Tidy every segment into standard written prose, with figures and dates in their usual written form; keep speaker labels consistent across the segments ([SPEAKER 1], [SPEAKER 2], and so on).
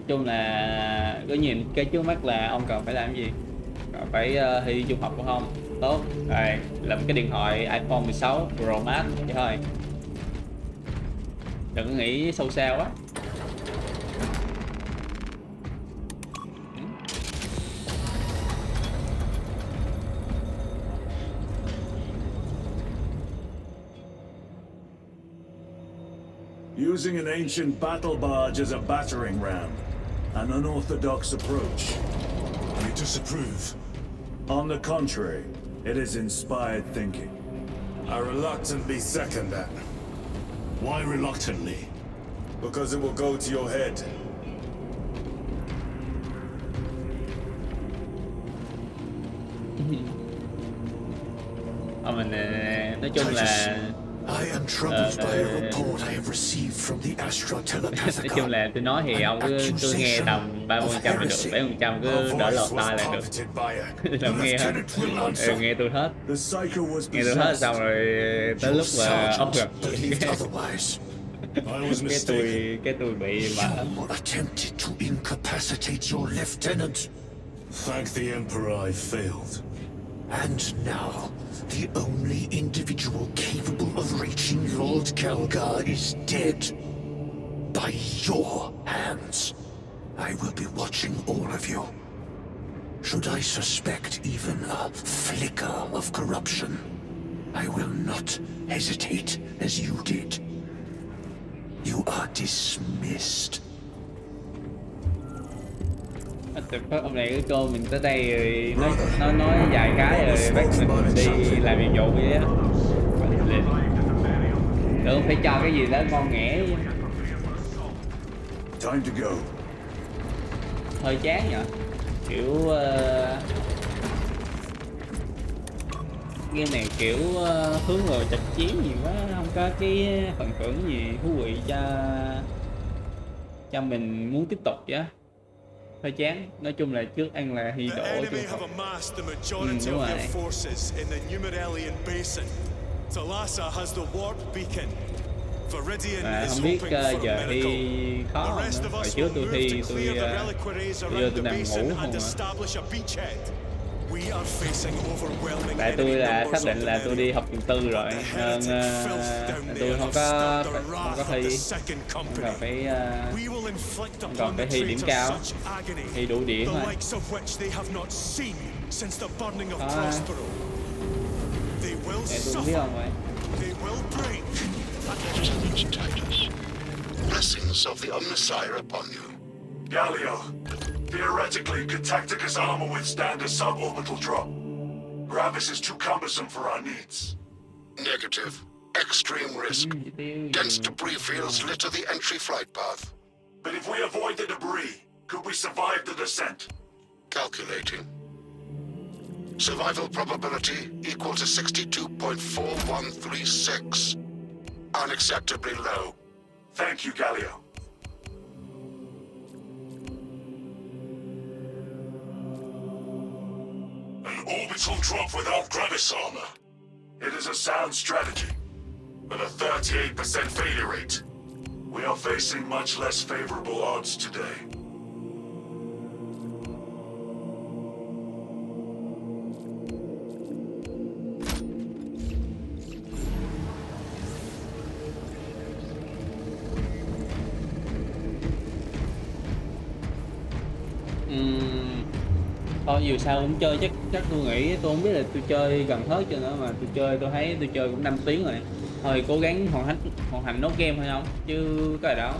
[SPEAKER 1] chung là có nhìn cái trước mắt là ông cần phải làm gì, cần phải thi trung học của không tốt rồi làm cái điện thoại iPhone 16 Pro Max vậy thôi, đừng có nghĩ sâu xa quá.
[SPEAKER 2] Using an ancient battle barge as a battering ram, an unorthodox approach.
[SPEAKER 3] You disapprove?
[SPEAKER 2] On the contrary, it is inspired thinking.
[SPEAKER 3] I reluctantly second that. Why reluctantly?
[SPEAKER 2] Because it will go to your head.
[SPEAKER 1] Mình nói chung là
[SPEAKER 3] I am troubled by a report I have received from the Astra
[SPEAKER 1] nói chung là tôi nói thì ông cứ nghe tầm 30% là được, 70% cứ đỡ lọt tai là được. Đừng nghe hết, nghe tôi hết, nghe tôi hết xong rồi tới lúc mà ông gặp cái tôi bị mà
[SPEAKER 3] attempted to incapacitate your lieutenant. Thank the Emperor I failed. And now, the only individual capable of reaching Lord Kelgar is dead. By your hands. I will be watching all of you. Should I suspect even a flicker of corruption, I will not hesitate as you did. You are dismissed.
[SPEAKER 1] Ông này cái cô mình tới đây rồi nói vài cái rồi bác mình đi làm nhiệm vụ vậy á, đừng phải cho cái gì đó ngon nghẻ.
[SPEAKER 2] Time to go.
[SPEAKER 1] Hơi chán nhở, kiểu game này kiểu hướng vào trực chiến nhiều quá, không có cái phần thưởng gì thú vị cho mình muốn tiếp tục chứ. Hơi chán, nói chung là trước ăn là hy đổ chứ không. Đúng rồi. Mà không biết giờ thi khó không nữa. Hồi trước tôi thi tôi vô tôi nằm ngủ không à. Tại tôi là xác định là tôi đi học trường tư rồi nên tôi không có thi, không cần phải thi điểm cao, thi đủ điểm thôi. Để tôi không biết không vậy.
[SPEAKER 3] Blessings of the Omnissiah upon you.
[SPEAKER 2] Galio, theoretically, could Tacticus armor withstand a suborbital drop? Gravis is too cumbersome for our needs.
[SPEAKER 3] Negative. Extreme risk. Dense debris fields litter the entry flight path.
[SPEAKER 2] But if we avoid the debris, could we survive the descent?
[SPEAKER 3] Calculating. Survival probability equal to 62.4136. Unacceptably low.
[SPEAKER 2] Thank you, Galio. An orbital drop without Gravis armor. It is a sound strategy, but a 38% failure rate. We are facing much less favorable odds today.
[SPEAKER 1] Thôi dù sao cũng chơi chắc tôi nghĩ tôi không biết là tôi chơi gần hết chưa nữa, mà tôi thấy tôi chơi cũng 5 tiếng rồi. Thôi cố gắng hoàn thành nốt game thôi không chứ có gì đâu.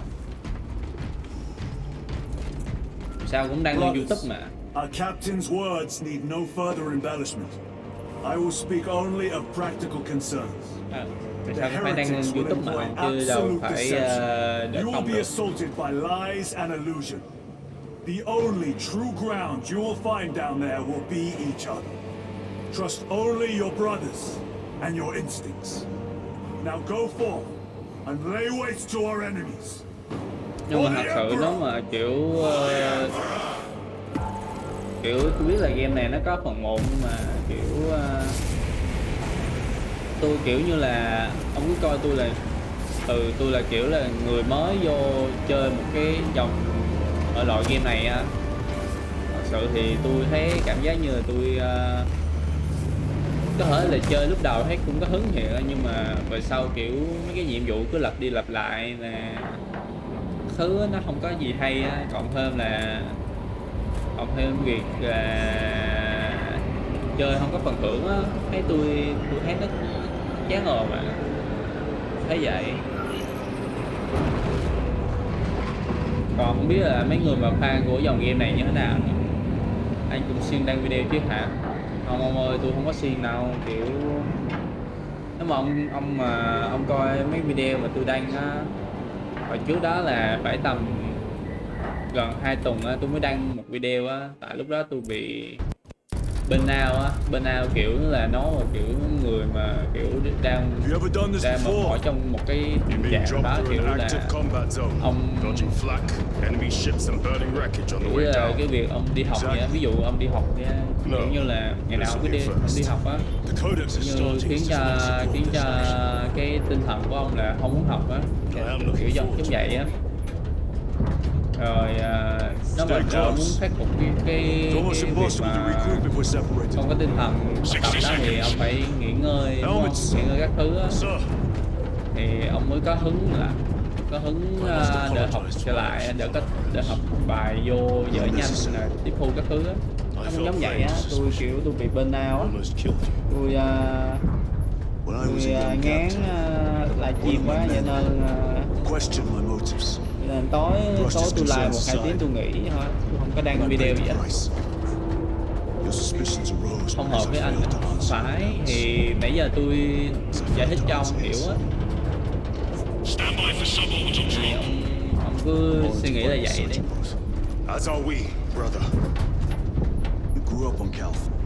[SPEAKER 1] Sao cũng đang lên YouTube mà.
[SPEAKER 2] Our captain's words need no further embellishment. I will speak only of practical concerns.
[SPEAKER 1] Tại sao phải đang lên YouTube mà không chứ đâu phải để
[SPEAKER 2] You
[SPEAKER 1] không
[SPEAKER 2] will be
[SPEAKER 1] được.
[SPEAKER 2] assaulted by lies and illusion. The only true ground you will find down there will be each other. Trust only your brothers and your instincts. Now go forth and lay waste to our enemies.
[SPEAKER 1] Nhưng mà thật sự nếu mà kiểu tôi biết là game này nó có phần 1 nhưng mà kiểu tôi kiểu như là ông cứ coi tôi là tôi là kiểu là người mới vô chơi một cái dòng ở loại game này á, thật sự thì tôi thấy cảm giác như là tôi có thể là chơi lúc đầu thấy cũng có hứng thiệt, nhưng mà về sau kiểu mấy cái nhiệm vụ cứ lặp đi lặp lại nè, thứ nó không có gì hay á, cộng thêm việc là chơi không có phần thưởng á, thấy tôi thấy nó chán ngợp mà, thấy vậy. Còn không biết là mấy người mà fan của dòng game này như thế nào, anh cũng xuyên đăng video chứ hả? Không ông ơi, tôi không có xuyên đâu, kiểu nếu mà ông coi mấy video mà tôi đăng á, hồi trước đó là phải tầm gần 2 tuần á tôi mới đăng một video á, tại lúc đó tôi bị bên nào kiểu là nó là kiểu người mà kiểu đang mà ở trong một cái tình trạng đó, kiểu là ông kiểu là cái việc ông đi học vậy á, ví dụ ông đi học nha, kiểu như là ngày nào ông đi học á, như khiến cho cái tinh thần của ông là không muốn học á, kiểu giống vậy á. Rồi nếu mà muốn khắc phục cái việc mà không có tinh thần học tập đó thì ông phải nghỉ ngơi, đúng không? Nghỉ ngơi các thứ á, thì ông mới có hứng để học trở lại, để học bài vô dở nhanh là tiếp thu các thứ á. Nó cũng giống vậy á, tôi bị burnout á, tôi ngán livestream quá, cho nên tối tôi live 1-2 tiếng tôi nghỉ thôi, tôi không có đăng video gì hết, không hợp với anh. Không phải thì nãy giờ tôi giải thích cho ông hiểu á, thì ông cứ suy nghĩ là vậy đi.
[SPEAKER 2] As are we, brother. You grew up on California.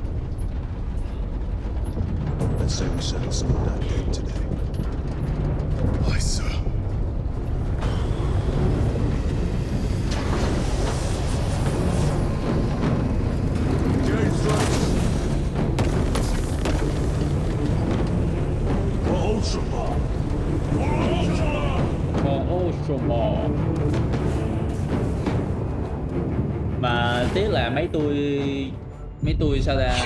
[SPEAKER 2] Let's say we settle some of that debt today. Aye, sir.
[SPEAKER 1] Mà tiếc là mấy tôi sao ra.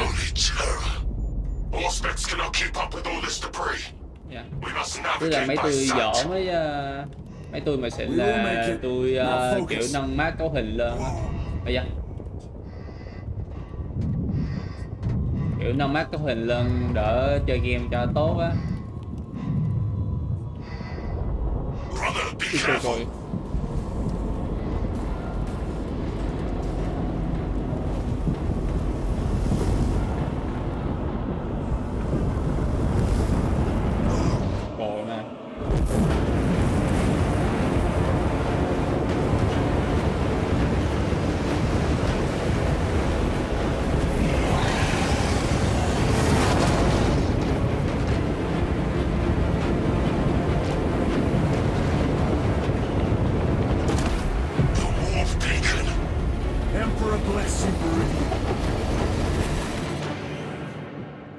[SPEAKER 1] Yeah. Tức là mấy tôi dở mấy tôi mà xịn là tôi kiểu nâng mát cấu hình lên á. Bây giờ kiểu nâng mát cấu hình lên đỡ chơi game cho tốt á. Rồi. Bộ nè.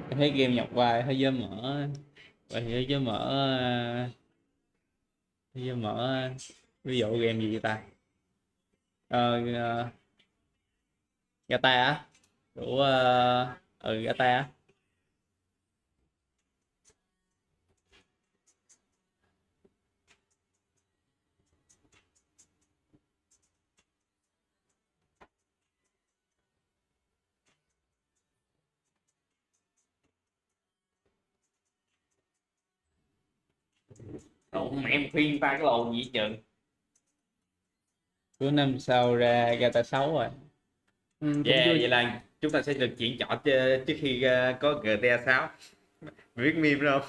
[SPEAKER 1] Em thấy game nhập vai thế giới mở, vậy thế giới mở ví dụ game gì vậy ta? Gata á, của Gata á. Lộn mẹ khuyên ta cái lồn gì chừng. Cuối năm sau ra Gata 6 rồi. Yeah, vậy là chúng ta sẽ được chuyển chọn trước khi có GTA 6. Viết meme không?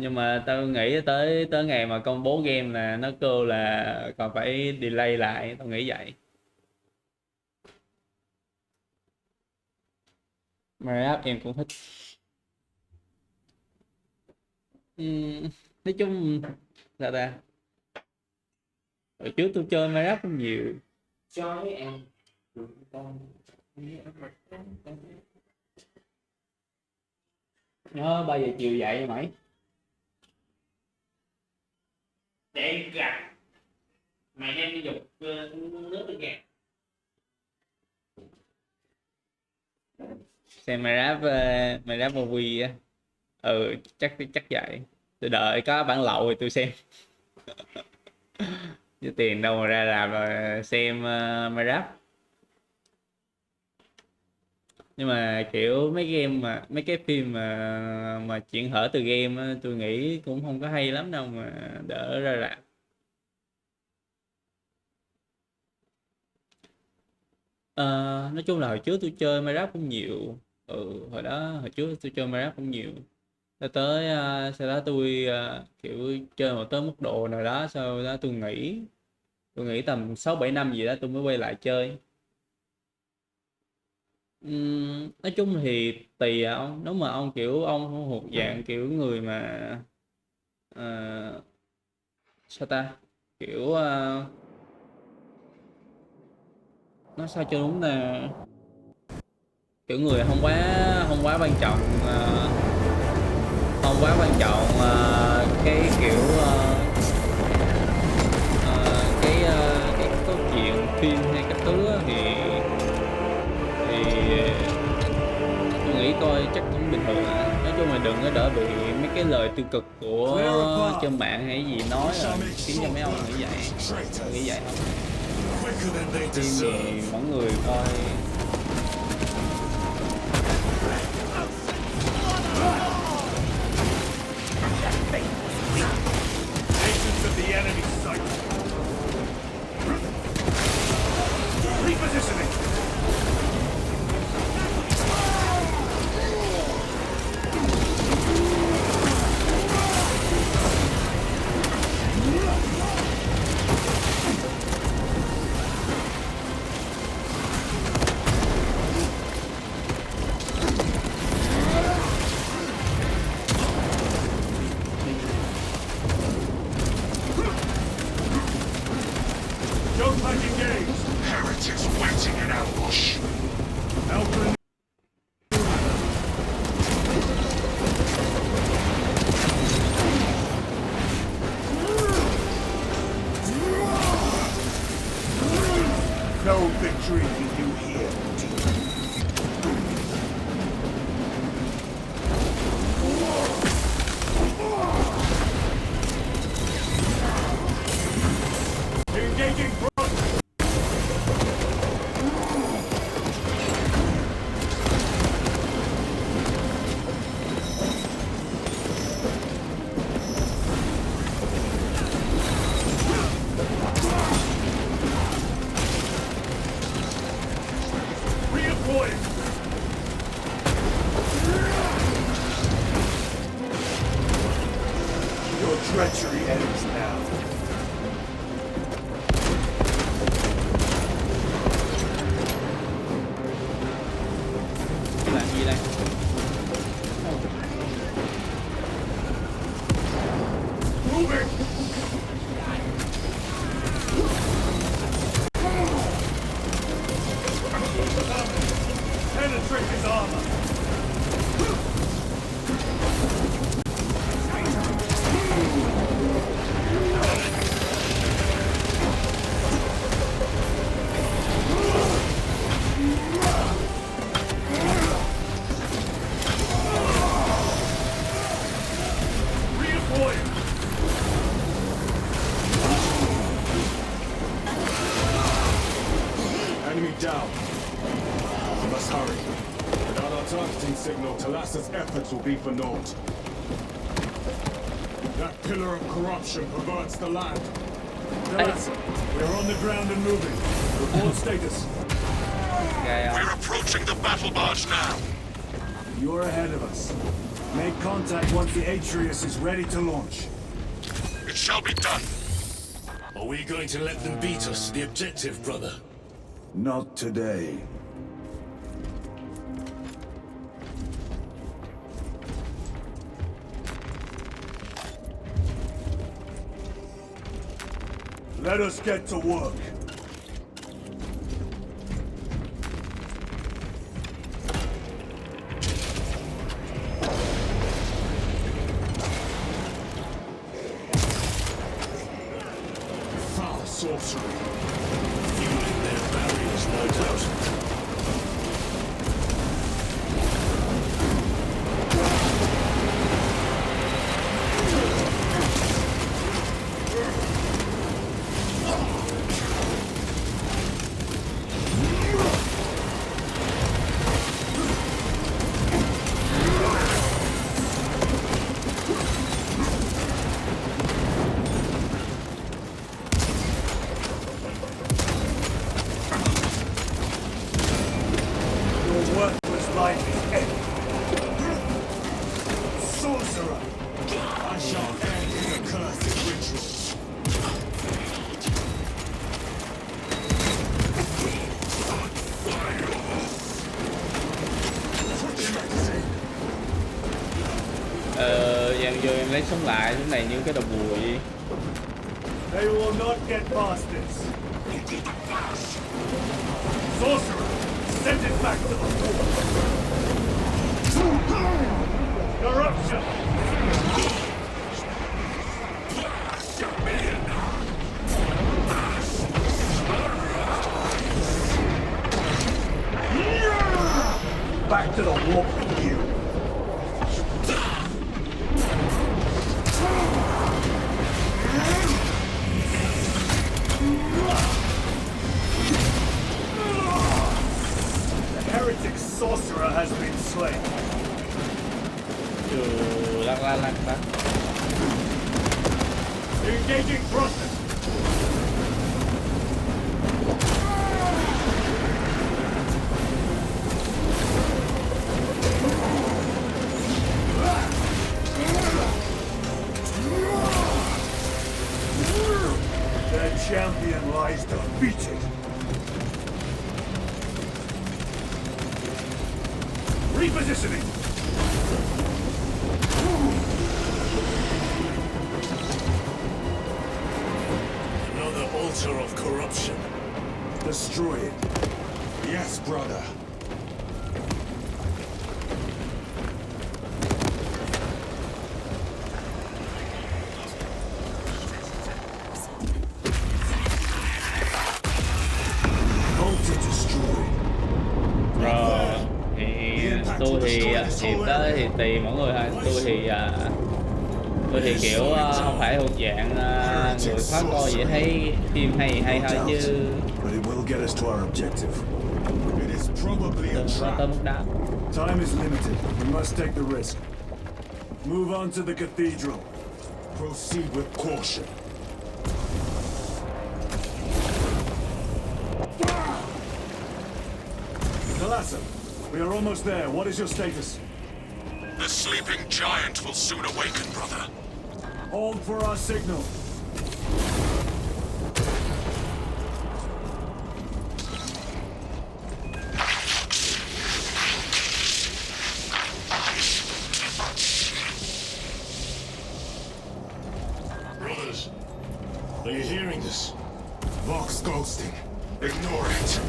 [SPEAKER 1] Nhưng mà tao nghĩ tới ngày mà công bố game là nó kêu là còn phải delay lại, tao nghĩ vậy. Minecraft em cũng thích. Nói chung là ta hồi trước tôi chơi Minecraft cũng nhiều. Cho với em nhớ 3 giờ chiều dậy mày để gặp Mày đem đi dục nước đi kìa. Xem mày rap movie á. Ừ, chắc vậy. Tôi đợi có bản lậu thì tôi xem. Chứ tiền đâu mà ra làm mà xem mày rap. Nhưng mà kiểu mấy cái phim mà chuyển hở từ game á, tôi nghĩ cũng không có hay lắm đâu mà đỡ ra rạp. Ờ, nói chung là hồi trước tôi chơi Minecraft cũng nhiều. Hồi trước tôi chơi Minecraft cũng nhiều. Sau đó tôi kiểu chơi một tới mức độ nào đó, sau đó tôi nghĩ tầm 6 7 năm gì đó tôi mới quay lại chơi. Nói chung thì tùy à ông, nếu mà ông kiểu ông không thuộc dạng kiểu người mà ờ, sao ta, kiểu nói sao cho đúng là kiểu người không quá quan trọng không quá quan trọng cái kiểu cái câu chuyện phim hay các thứ á, thì tôi nghĩ coi chắc cũng bình thường à. Nói chung là đừng có đỡ bị mấy cái lời tiêu cực của trên mạng hay gì nói khiến cho mấy ông nghĩ vậy. Tôi nghĩ vậy không, phim thì mỗi người coi.
[SPEAKER 2] Agents of the enemy sight. Repositioning. Don't like engaged.
[SPEAKER 3] Heretics waiting in ambush.
[SPEAKER 2] Alpha. No victory for you here. Engaging front. Redeploying. Your treachery ends now.
[SPEAKER 1] Làm gì đây?
[SPEAKER 2] Moving. Penetrate his armor. Redeploying. Enemy down. We must hurry. Without our targeting signal, Talassa's efforts will be for naught. That pillar of corruption perverts the land. Talassa, we are on the ground and moving. Report status.
[SPEAKER 1] Gai không?
[SPEAKER 3] We're approaching the battle barge now.
[SPEAKER 2] You're ahead of us. Make contact once the Atreus is ready to launch.
[SPEAKER 3] It shall be done. Are we going to let them beat us to the objective, brother?
[SPEAKER 2] Not today. Let us get to work.
[SPEAKER 3] Foul sorcery. sorcery. Fueling their barriers, no doubt.
[SPEAKER 1] Em vô em lấy sống lại, cái này như cái đầu bùi.
[SPEAKER 2] They will not get past this. Sorcerer, send it back to the fort. Corruption. Back to the warp with you. Heretic sorcerer has been slain.
[SPEAKER 1] Lắc.
[SPEAKER 2] Engaging Frosten. Their champion lies defeated. Repositioning.
[SPEAKER 3] Another altar of corruption.
[SPEAKER 2] Destroy it.
[SPEAKER 3] Yes, brother.
[SPEAKER 2] Altar destroyed.
[SPEAKER 1] Rồi tôi thì dịp đó thì tùy mỗi người thôi. Tôi thì kiểu không phải thuộc dạng người khó coi vậy, thấy phim hay thôi chứ
[SPEAKER 2] But it will get us to our objective.
[SPEAKER 3] It is probably a
[SPEAKER 1] đừng có tới
[SPEAKER 3] trap.
[SPEAKER 1] mức đó.
[SPEAKER 2] Time is limited. We must take the risk. Move on to the cathedral.
[SPEAKER 3] Proceed with caution.
[SPEAKER 2] Thalassa, we are almost there. What is your status?
[SPEAKER 3] The sleeping giant will soon awaken, brother.
[SPEAKER 2] Hold for our signal.
[SPEAKER 3] Brothers, are you hearing this? Vox ghosting. Ignore it.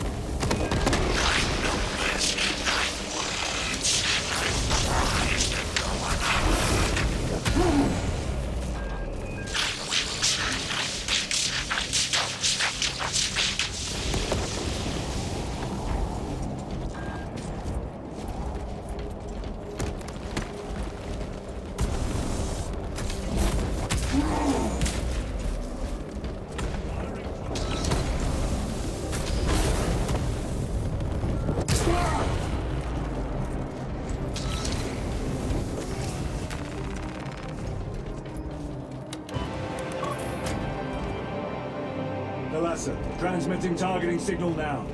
[SPEAKER 2] Thalassa, transmitting targeting signal now.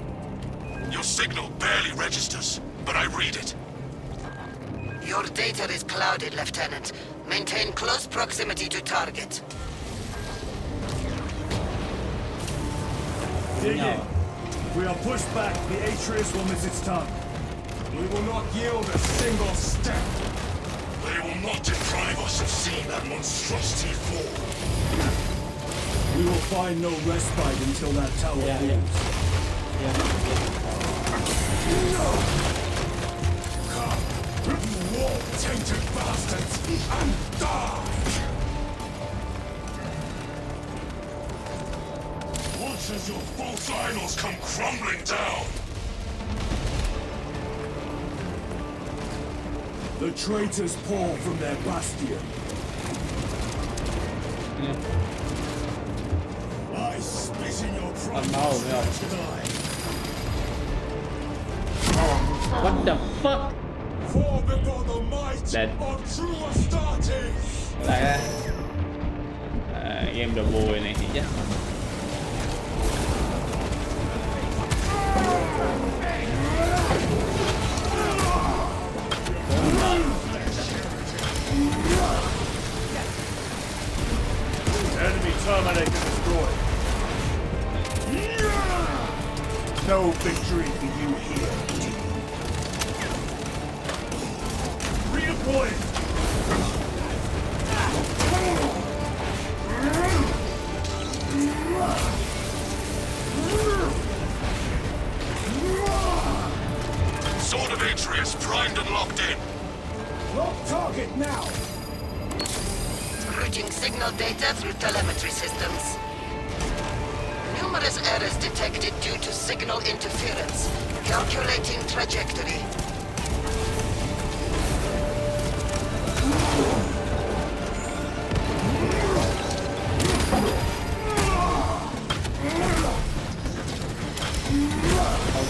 [SPEAKER 3] Your signal barely registers, but I read it.
[SPEAKER 4] Your data is clouded, Lieutenant. Maintain close proximity to target.
[SPEAKER 2] Dig in. If we are pushed back, the Atreus will miss its tongue.
[SPEAKER 3] We will not yield a single step. They will not deprive us of seeing that monstrosity fall.
[SPEAKER 2] We will find no respite until that tower falls.
[SPEAKER 3] Come, you warp-tainted bastards, and die! Would Watch as your false idols come crumbling down.
[SPEAKER 2] The traitors pour from their bastion. I spit in your
[SPEAKER 1] no.
[SPEAKER 2] tonight.
[SPEAKER 1] What the fuck?
[SPEAKER 2] For before the might
[SPEAKER 1] Dead.
[SPEAKER 2] of true Astartes.
[SPEAKER 1] Lại game đồ bùi này thì chắc
[SPEAKER 2] Enemy terminator destroyed. No victory for you here. Redeploying.
[SPEAKER 3] Sword of Atreus primed and locked in.
[SPEAKER 2] Lock target now.
[SPEAKER 4] Routing signal data through telemetry systems. Numerous errors detected due to signal interference. Calculating trajectory.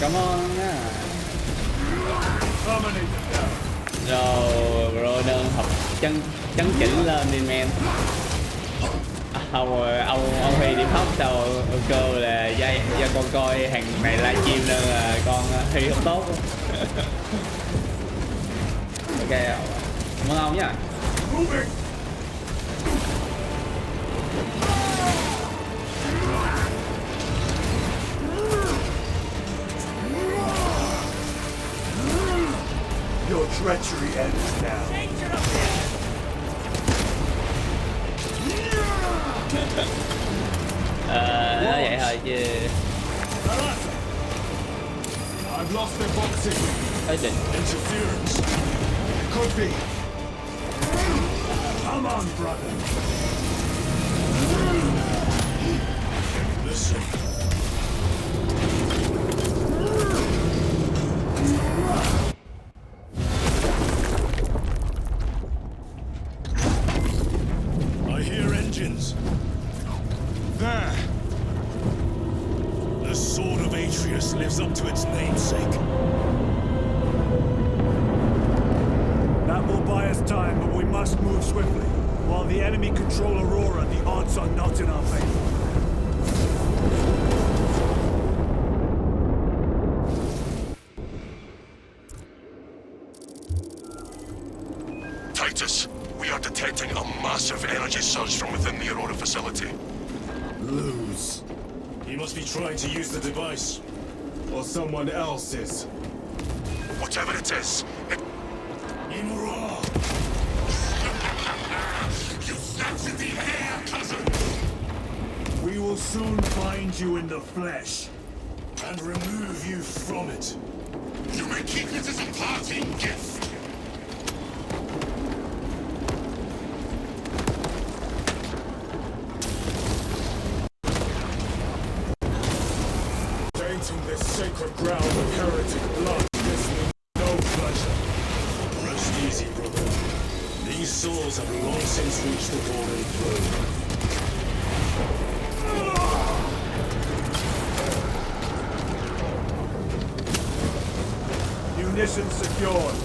[SPEAKER 1] cảm ơn nha.
[SPEAKER 2] Terminator down.
[SPEAKER 1] Rồi bro đơn học chấn chỉnh lên đi men. Ông Huy điểm hóc sao cơ là do con coi hàng này livestream nên là con Huy không tốt. Ok, cảm ơn ông nha.
[SPEAKER 2] Moving. Your treachery ends now.
[SPEAKER 1] Nói vậy thôi chứ
[SPEAKER 2] I've lost their boxing.
[SPEAKER 1] thấy định.
[SPEAKER 2] Interference. It could be. Come on, brother.
[SPEAKER 3] Listen. I hear engines.
[SPEAKER 2] There.
[SPEAKER 3] The sword of Atreus lives up to its namesake.
[SPEAKER 2] That will buy us time, but we must move swiftly. While the enemy control Aurora, the odds are not in our favor.
[SPEAKER 3] Titus, we are detecting a massive energy surge from within the Aurora facility.
[SPEAKER 2] Lose.
[SPEAKER 3] He must be trying to use the device.
[SPEAKER 2] Or someone else is.
[SPEAKER 3] Whatever it is, it... Imura! You snapped in the air, cousin!
[SPEAKER 2] We will soon find you in the flesh.
[SPEAKER 3] And remove you from it. You may keep it as a parting gift.
[SPEAKER 2] Tainting this sacred ground with heretic blood gives me no pleasure.
[SPEAKER 3] Rest easy, brother. These souls have long since reached the golden throne.
[SPEAKER 2] Munitions secured.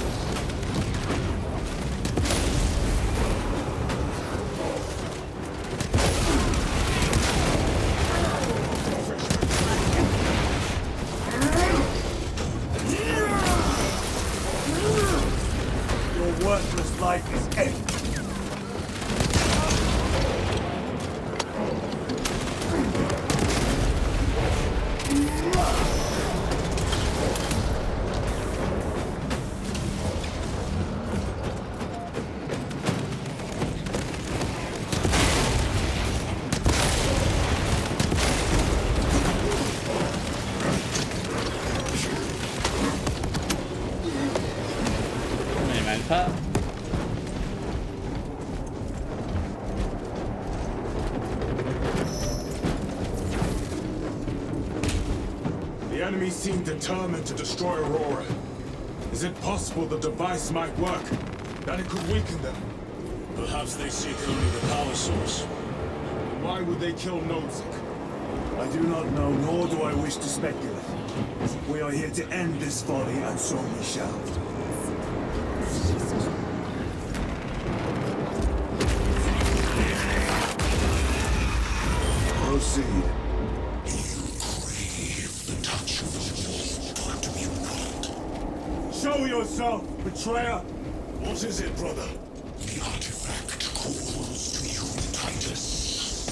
[SPEAKER 2] Your worthless life is ended.
[SPEAKER 1] Mày mạnh phết.
[SPEAKER 2] The enemy seem determined to destroy Aurora. Is it possible the device might work? That it could weaken them?
[SPEAKER 3] Perhaps they seek only the power source.
[SPEAKER 2] Why would they kill Nozick? I do not know, nor do I wish to speculate. We are here to end this folly, and so we shall. Proceed. Show yourself, betrayer!
[SPEAKER 3] What is it, brother? The artifact calls to you, Titus.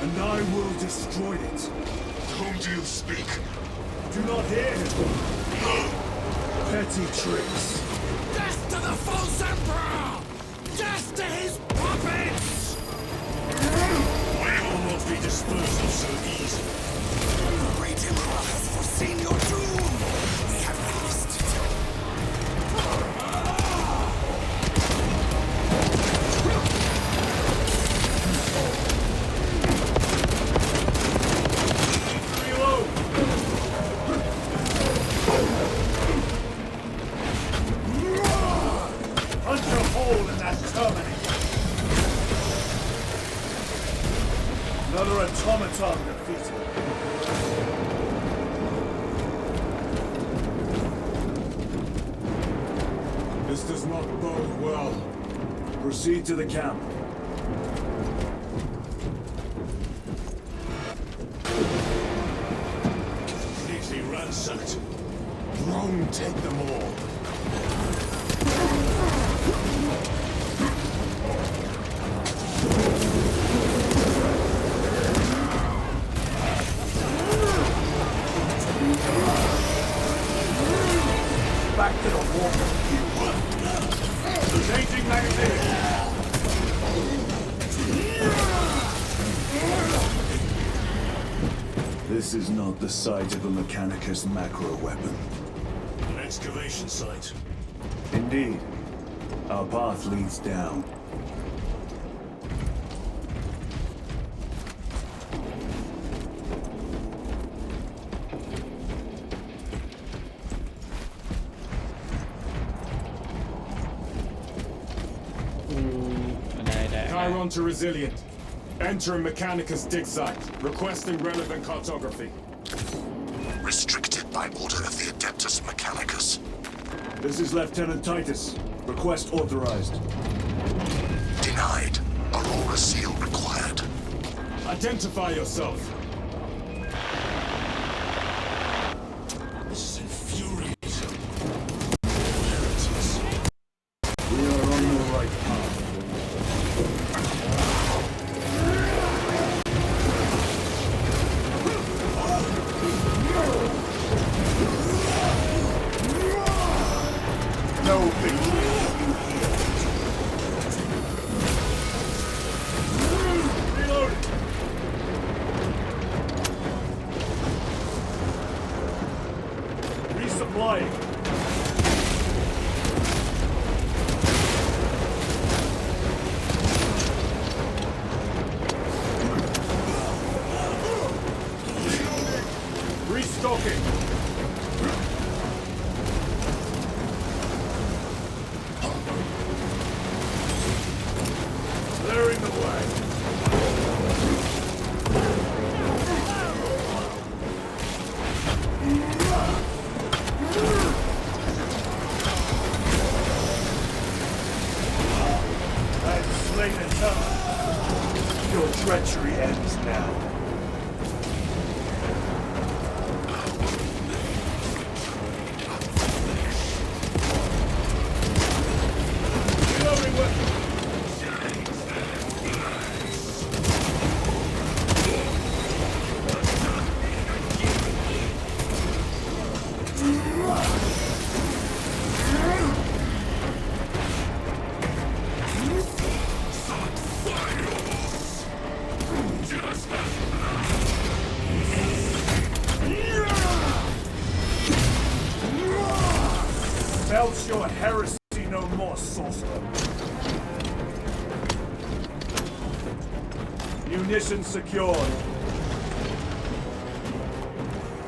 [SPEAKER 2] And I will destroy it.
[SPEAKER 3] Whom do you speak?
[SPEAKER 2] Do not hear him. Petty tricks.
[SPEAKER 3] Death to the false emperor! Death to his puppets! We will not be disposed of so easily. The great emperor has foreseen your doom! We have witnessed it.
[SPEAKER 2] Reload! Punch a hole in that terminator! Another automaton defeated. This does not bode well. Proceed to the camp.
[SPEAKER 3] Completely ransacked.
[SPEAKER 2] Rome, take them all. Back to the war. Changing magazine. This is not the site of a Mechanicus macro weapon.
[SPEAKER 3] An excavation site.
[SPEAKER 2] Indeed. Our path leads down.
[SPEAKER 1] Ở đây đã
[SPEAKER 2] Chiron to Resilient. Enter Mechanicus dig site. Requesting relevant cartography.
[SPEAKER 3] Restricted by order of the Adeptus Mechanicus.
[SPEAKER 2] This is Lieutenant Titus. Request authorized.
[SPEAKER 3] Denied. Aurora seal required.
[SPEAKER 2] Identify yourself.
[SPEAKER 3] This is infuriating. Heretics.
[SPEAKER 2] We are on the right path. No victory. Reloading. Resupplying. Restocking. Clearing the way. I've slain enough. Your treachery ends now. Reloading weapon. Belch your heresy no more, sorcerer. Munitions secured.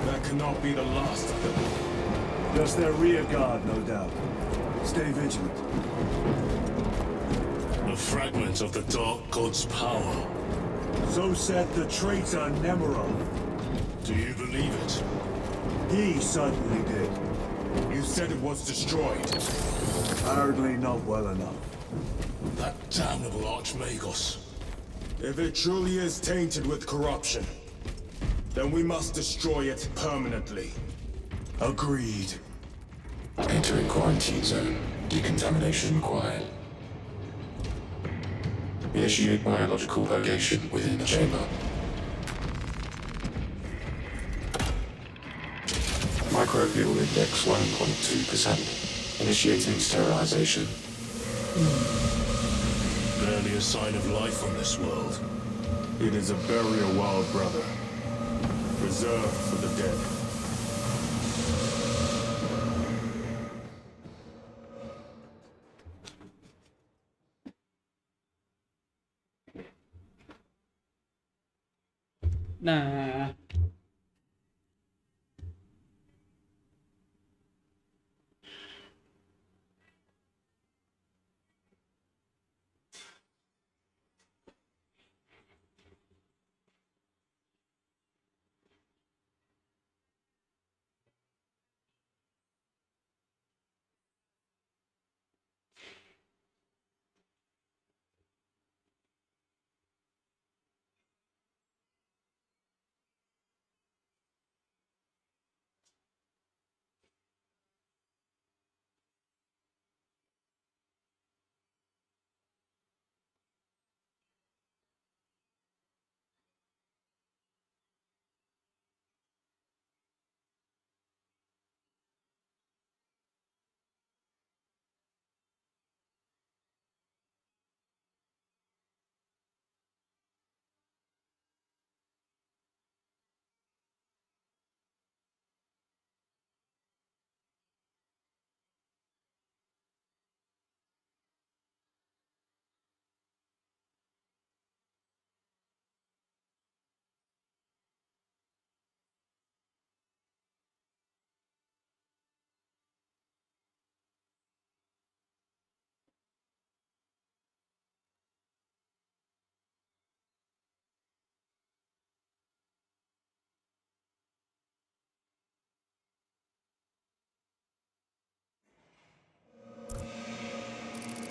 [SPEAKER 2] That That cannot be the last of them. Just their rear guard, no doubt. Stay vigilant.
[SPEAKER 3] A fragment of the Dark God's power.
[SPEAKER 2] So said the traitor Nemerov.
[SPEAKER 3] Do you believe it?
[SPEAKER 2] He certainly did.
[SPEAKER 3] You said it was destroyed.
[SPEAKER 2] Apparently not well enough.
[SPEAKER 3] That damnable Archmagos.
[SPEAKER 2] If it truly is tainted with corruption, then we must destroy it permanently. Agreed.
[SPEAKER 5] Entering quarantine zone. Decontamination required. Initiate biological purgation within the chamber. Microbial index 1.2%. Initiating sterilization.
[SPEAKER 3] Barely a sign of life on this world.
[SPEAKER 2] It is a burial wild, brother. Reserved for the dead.
[SPEAKER 1] Nah.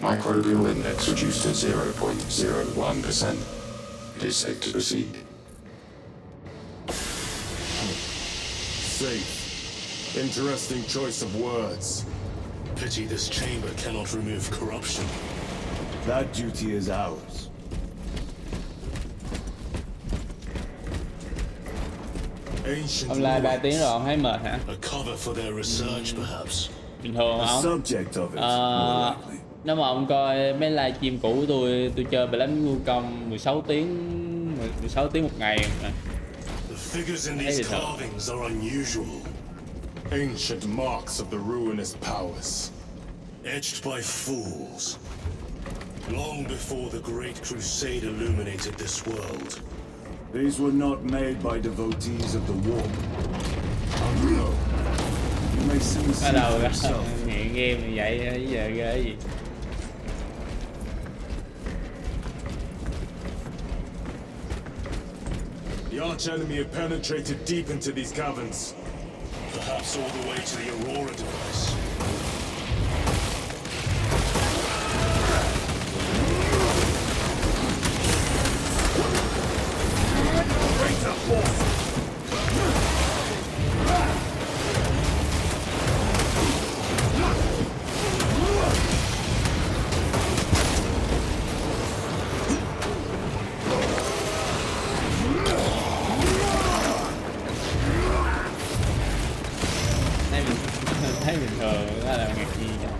[SPEAKER 5] Microbial index reduced to 0.01%. It is safe to proceed.
[SPEAKER 2] Safe. Interesting choice of words.
[SPEAKER 3] Pity this chamber cannot remove corruption.
[SPEAKER 2] That duty is ours. Ancient
[SPEAKER 1] Hôm nay 3 tiếng
[SPEAKER 2] ruins.
[SPEAKER 1] rồi ông thấy mệt hả?
[SPEAKER 3] A cover for their research, perhaps.
[SPEAKER 1] Bình thường
[SPEAKER 2] The
[SPEAKER 1] không?
[SPEAKER 2] subject of it, more likely.
[SPEAKER 1] Nếu mà ông coi mấy livestream cũ tôi chơi về đánh ngu công 16 tiếng một ngày.
[SPEAKER 3] The figures in these carvings are unusual.
[SPEAKER 2] Ancient marks of the ruinous powers.
[SPEAKER 3] Etched by fools. Long before the Great Crusade illuminated this world.
[SPEAKER 2] These were not made by devotees of the war. No. You may soon see
[SPEAKER 1] Bắt đầu
[SPEAKER 2] for
[SPEAKER 1] ra
[SPEAKER 2] yourself.
[SPEAKER 1] nghiện game như vậy giờ ghê gì.
[SPEAKER 2] The arch-enemy have penetrated deep into these caverns.
[SPEAKER 3] Perhaps all the way to the Aurora device.
[SPEAKER 1] Thấy bình thường đó là ngạc nhiên vậy.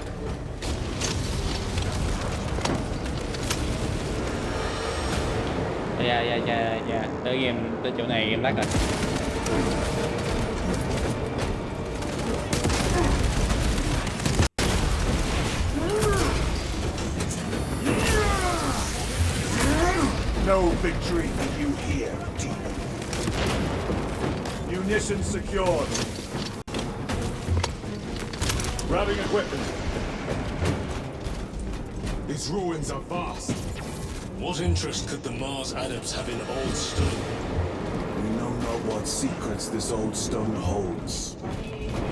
[SPEAKER 1] Dạ tới game tới chỗ này game lắc rồi.
[SPEAKER 2] No victory for you here, demon. Munitions secured. Grabbing equipment.
[SPEAKER 3] These ruins are vast. What interest could the Mars adepts have in old stone?
[SPEAKER 2] We know not what secrets this old stone holds.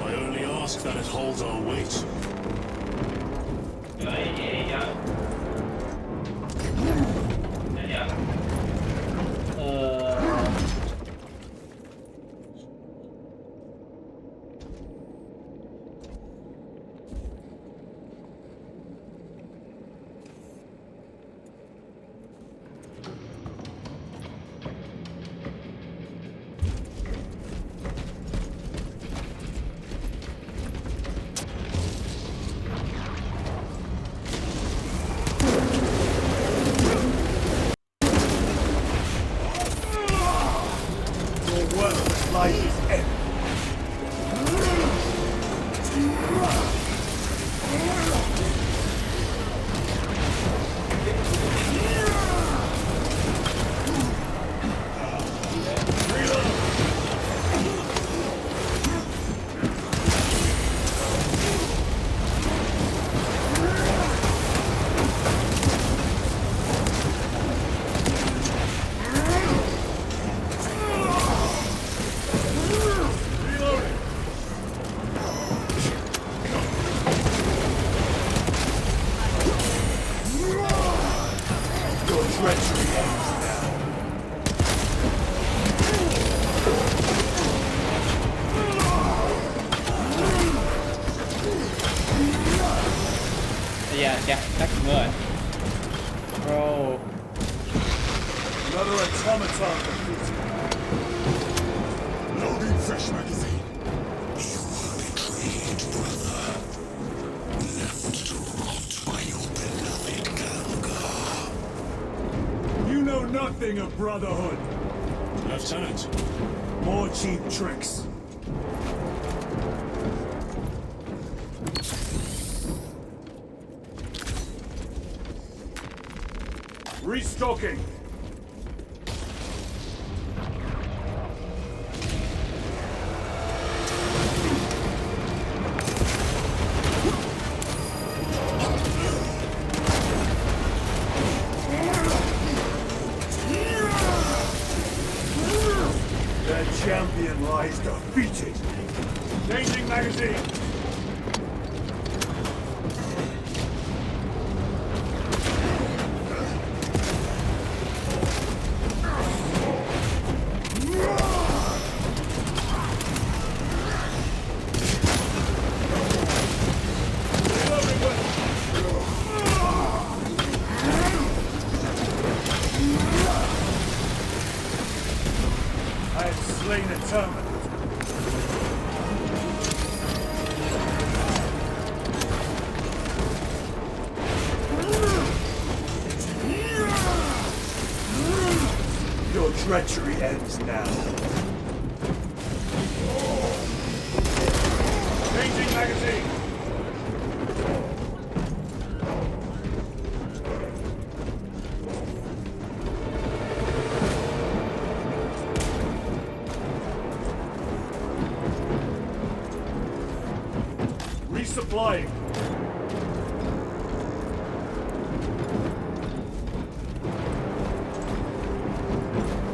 [SPEAKER 3] I only ask that it holds our weight.
[SPEAKER 2] Life is empty.
[SPEAKER 1] Dạ, chắc người. Bro.
[SPEAKER 2] Another automaton defeated.
[SPEAKER 3] Loading fresh magazine. You are betrayed, brother. Left to rot by your beloved Galga.
[SPEAKER 2] You know nothing of brotherhood.
[SPEAKER 3] Lieutenant.
[SPEAKER 2] More cheap tricks. Restocking. Their champion lies defeated. Changing magazine. I have slain a terminal. Your treachery ends now. Changing magazine. Resupplying.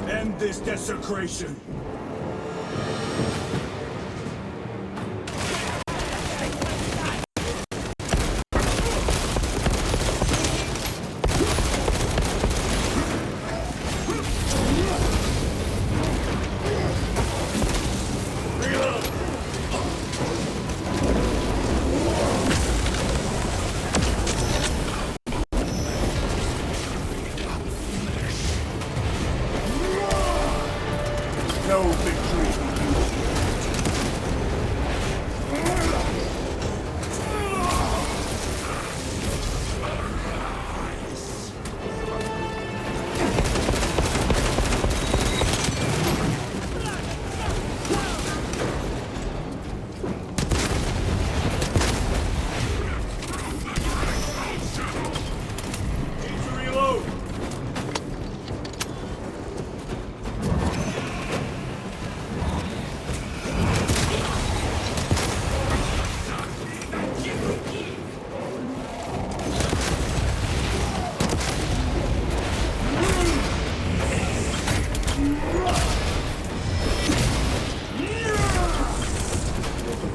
[SPEAKER 2] End this desecration. Reload.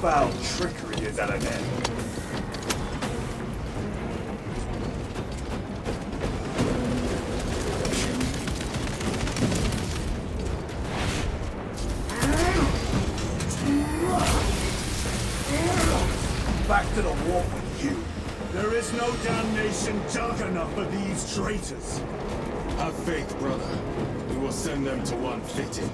[SPEAKER 2] foul trickery is at an end. Back to the war with you. There is no damnation dark enough for these traitors.
[SPEAKER 6] Have faith, brother. We will send them to one fitting.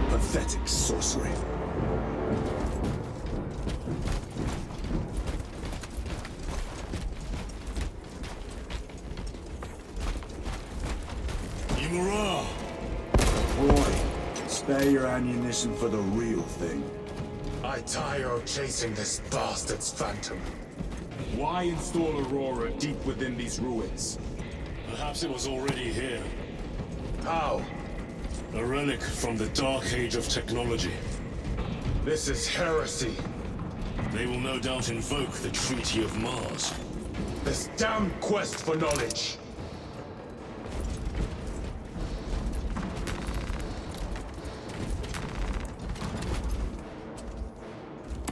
[SPEAKER 2] Pathetic sorcery. Boy, spare your ammunition for the real thing.
[SPEAKER 6] I tire of chasing this bastard's phantom. Why install Aurora deep within these ruins?
[SPEAKER 7] Perhaps it was already here.
[SPEAKER 6] How?
[SPEAKER 7] A relic from the dark age of technology.
[SPEAKER 6] This is heresy.
[SPEAKER 7] They will no doubt invoke the Treaty of Mars.
[SPEAKER 6] This damn quest for knowledge.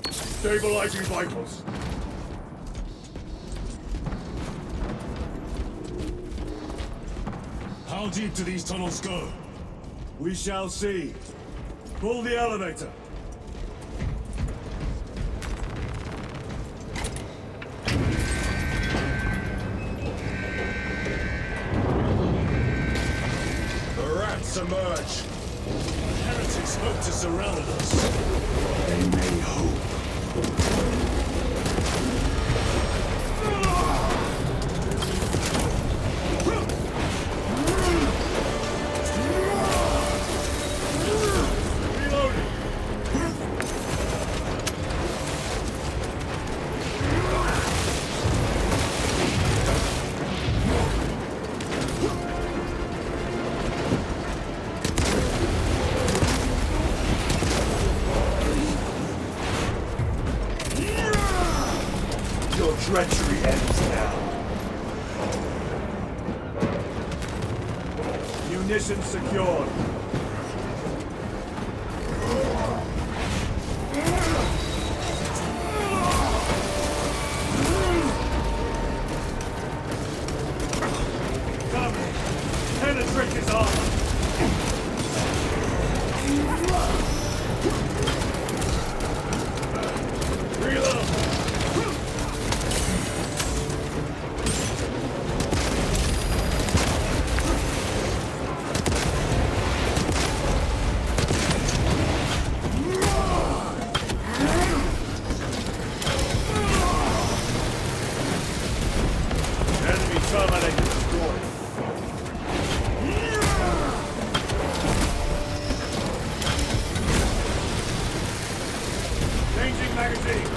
[SPEAKER 2] Stabilizing vitals.
[SPEAKER 7] How deep do these tunnels go?
[SPEAKER 2] We shall see. Pull the elevator.
[SPEAKER 6] The rats emerge.
[SPEAKER 7] The heretics hope to surround us.
[SPEAKER 2] They may hope. Your treachery ends now. Munitions secured. Come, penetrate his armor. Reload. Enemy terminated destroyed. Changing magazine.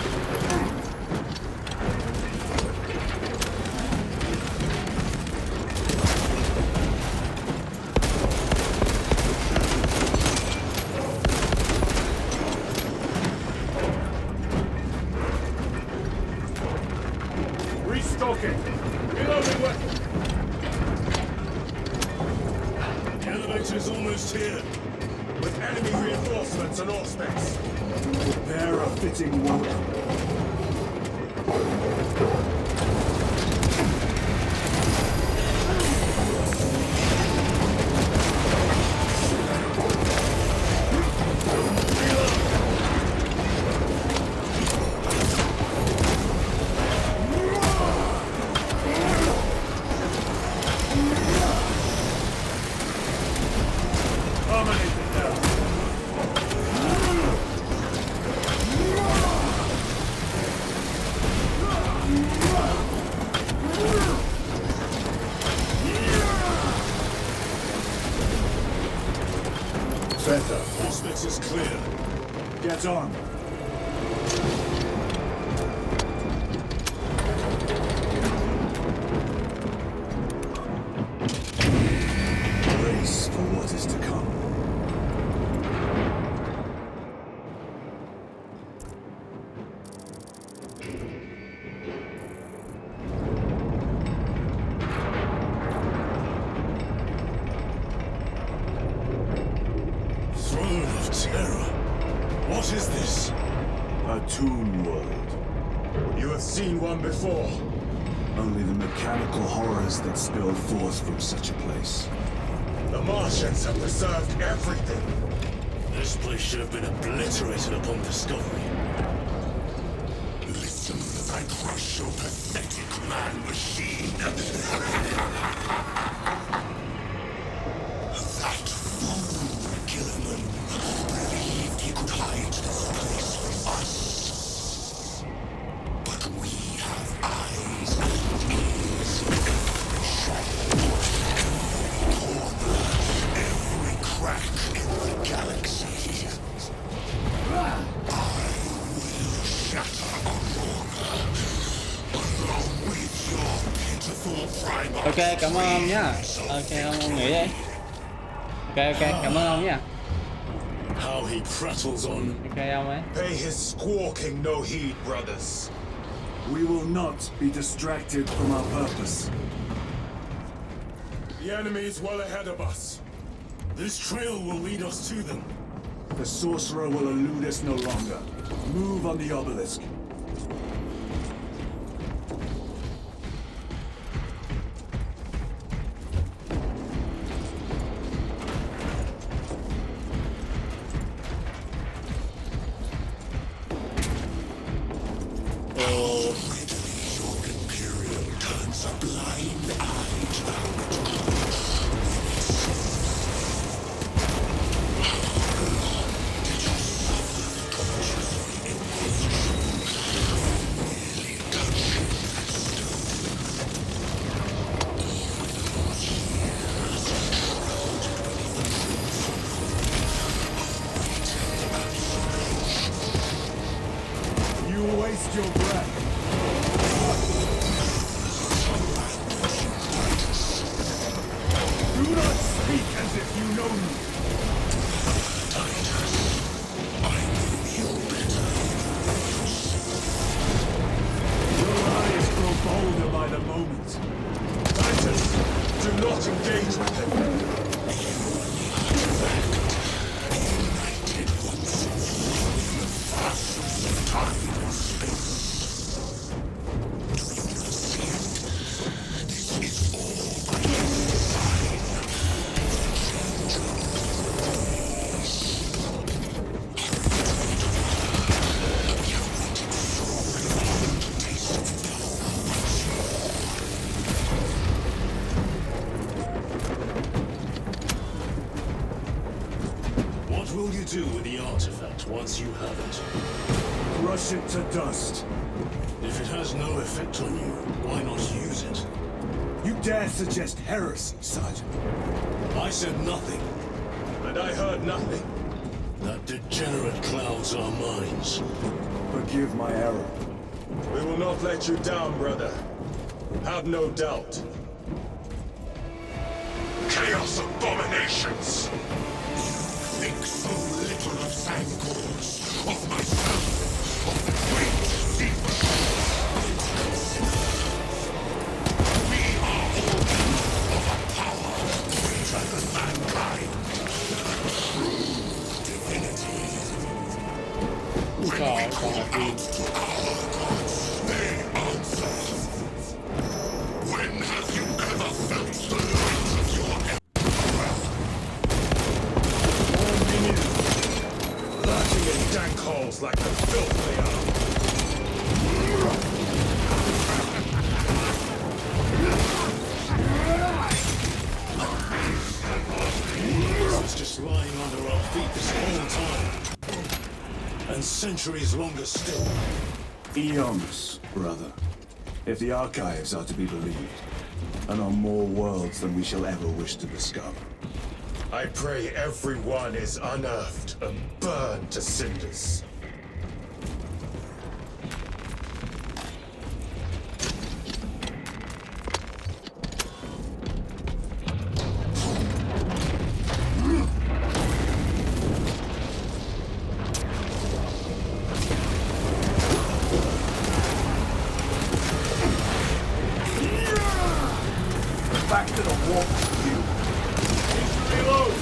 [SPEAKER 2] Restocking. Reloading weapon.
[SPEAKER 7] The elevator is almost here.
[SPEAKER 6] With enemy reinforcements and all space.
[SPEAKER 2] Prepare a fitting welcome. Terminated now. Better.
[SPEAKER 7] Prospects is clear.
[SPEAKER 2] Get on. Brace for what is to come. tomb world.
[SPEAKER 6] You have seen one before.
[SPEAKER 2] Only the mechanical horrors that spill forth from such a place.
[SPEAKER 6] The Martians have preserved everything.
[SPEAKER 7] This place should have been obliterated upon discovery.
[SPEAKER 3] Listen as I crush your pathetic man-machine. That fool, Gilliman, believed he could hide this place from us. But we have eyes and ears in every shadow, corner, every crack in the galaxy. I will shatter Aurora, along with your pitiful primal.
[SPEAKER 1] Ok, cảm ơn ông nhá. Ok, ông nghỉ đi. Ok, cảm ơn ông nhá.
[SPEAKER 7] How he prattles on.
[SPEAKER 1] Ok ông ấy.
[SPEAKER 6] Pay his squawking no heed, brothers.
[SPEAKER 2] We will not be distracted from our purpose.
[SPEAKER 6] The enemy is well ahead of us.
[SPEAKER 7] This trail will lead us to them.
[SPEAKER 2] The sorcerer will elude us no longer. Move on the obelisk. Waste your breath. Do not speak as if you know me. Your eyes grow bolder by the moment.
[SPEAKER 6] Titus, do not engage with them.
[SPEAKER 7] What will you do with the artifact once you have it?
[SPEAKER 2] Crush it to dust.
[SPEAKER 7] If it has no effect on you, why not use it?
[SPEAKER 2] You dare suggest heresy, Sergeant?
[SPEAKER 7] I said nothing.
[SPEAKER 6] And I heard nothing.
[SPEAKER 7] That degenerate clouds our minds.
[SPEAKER 2] Forgive my error.
[SPEAKER 6] We will not let you down, brother. Have no doubt.
[SPEAKER 3] Chaos abominations! You think so little of Sangors, of myself, of the great secret. We are all of a power greater than mankind. True divinity. When we call out to our gods, they answer. When have you ever felt the light of your
[SPEAKER 6] Lurking in dank holes like the filth they are.
[SPEAKER 7] This was just lying under our feet this whole time. And centuries longer still.
[SPEAKER 2] Eons, brother. If the archives are to be believed, and on more worlds than we shall ever wish to discover.
[SPEAKER 6] I pray everyone is unearthed and burned to cinders.
[SPEAKER 2] Back to the warp view. Reload!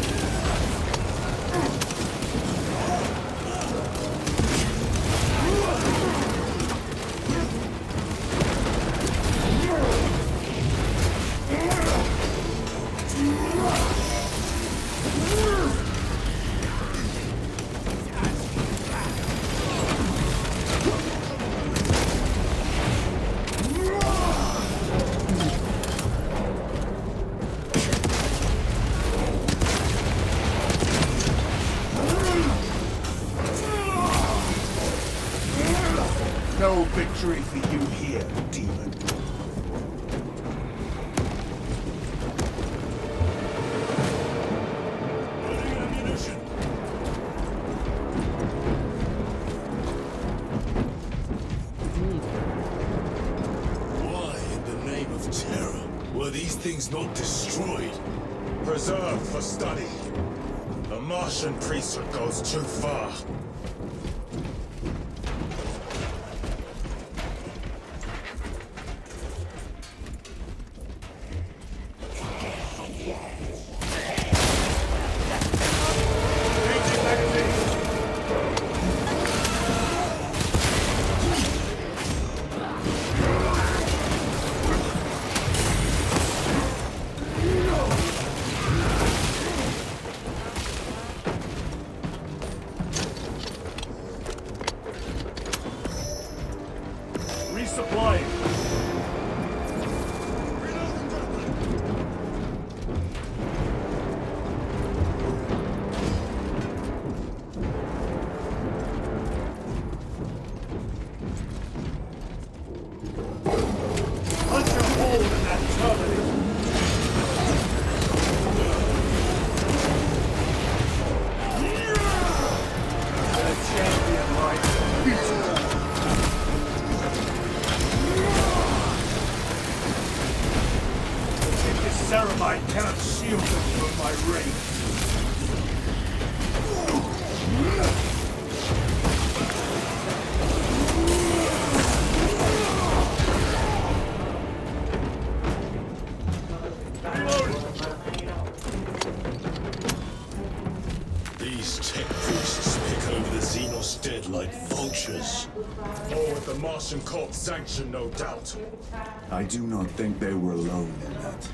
[SPEAKER 7] terror. Were these things not destroyed?
[SPEAKER 6] Preserved for study. The Martian priesthood goes too far.
[SPEAKER 2] Resupplying. Punch a hole in that terminal. The champion right. This ceramite cannot shield them from my rays.
[SPEAKER 7] These tech priests pick over the Xenos dead like vultures.
[SPEAKER 6] All with the Martian corp's sanction, no doubt.
[SPEAKER 2] I do not think they were alone in that.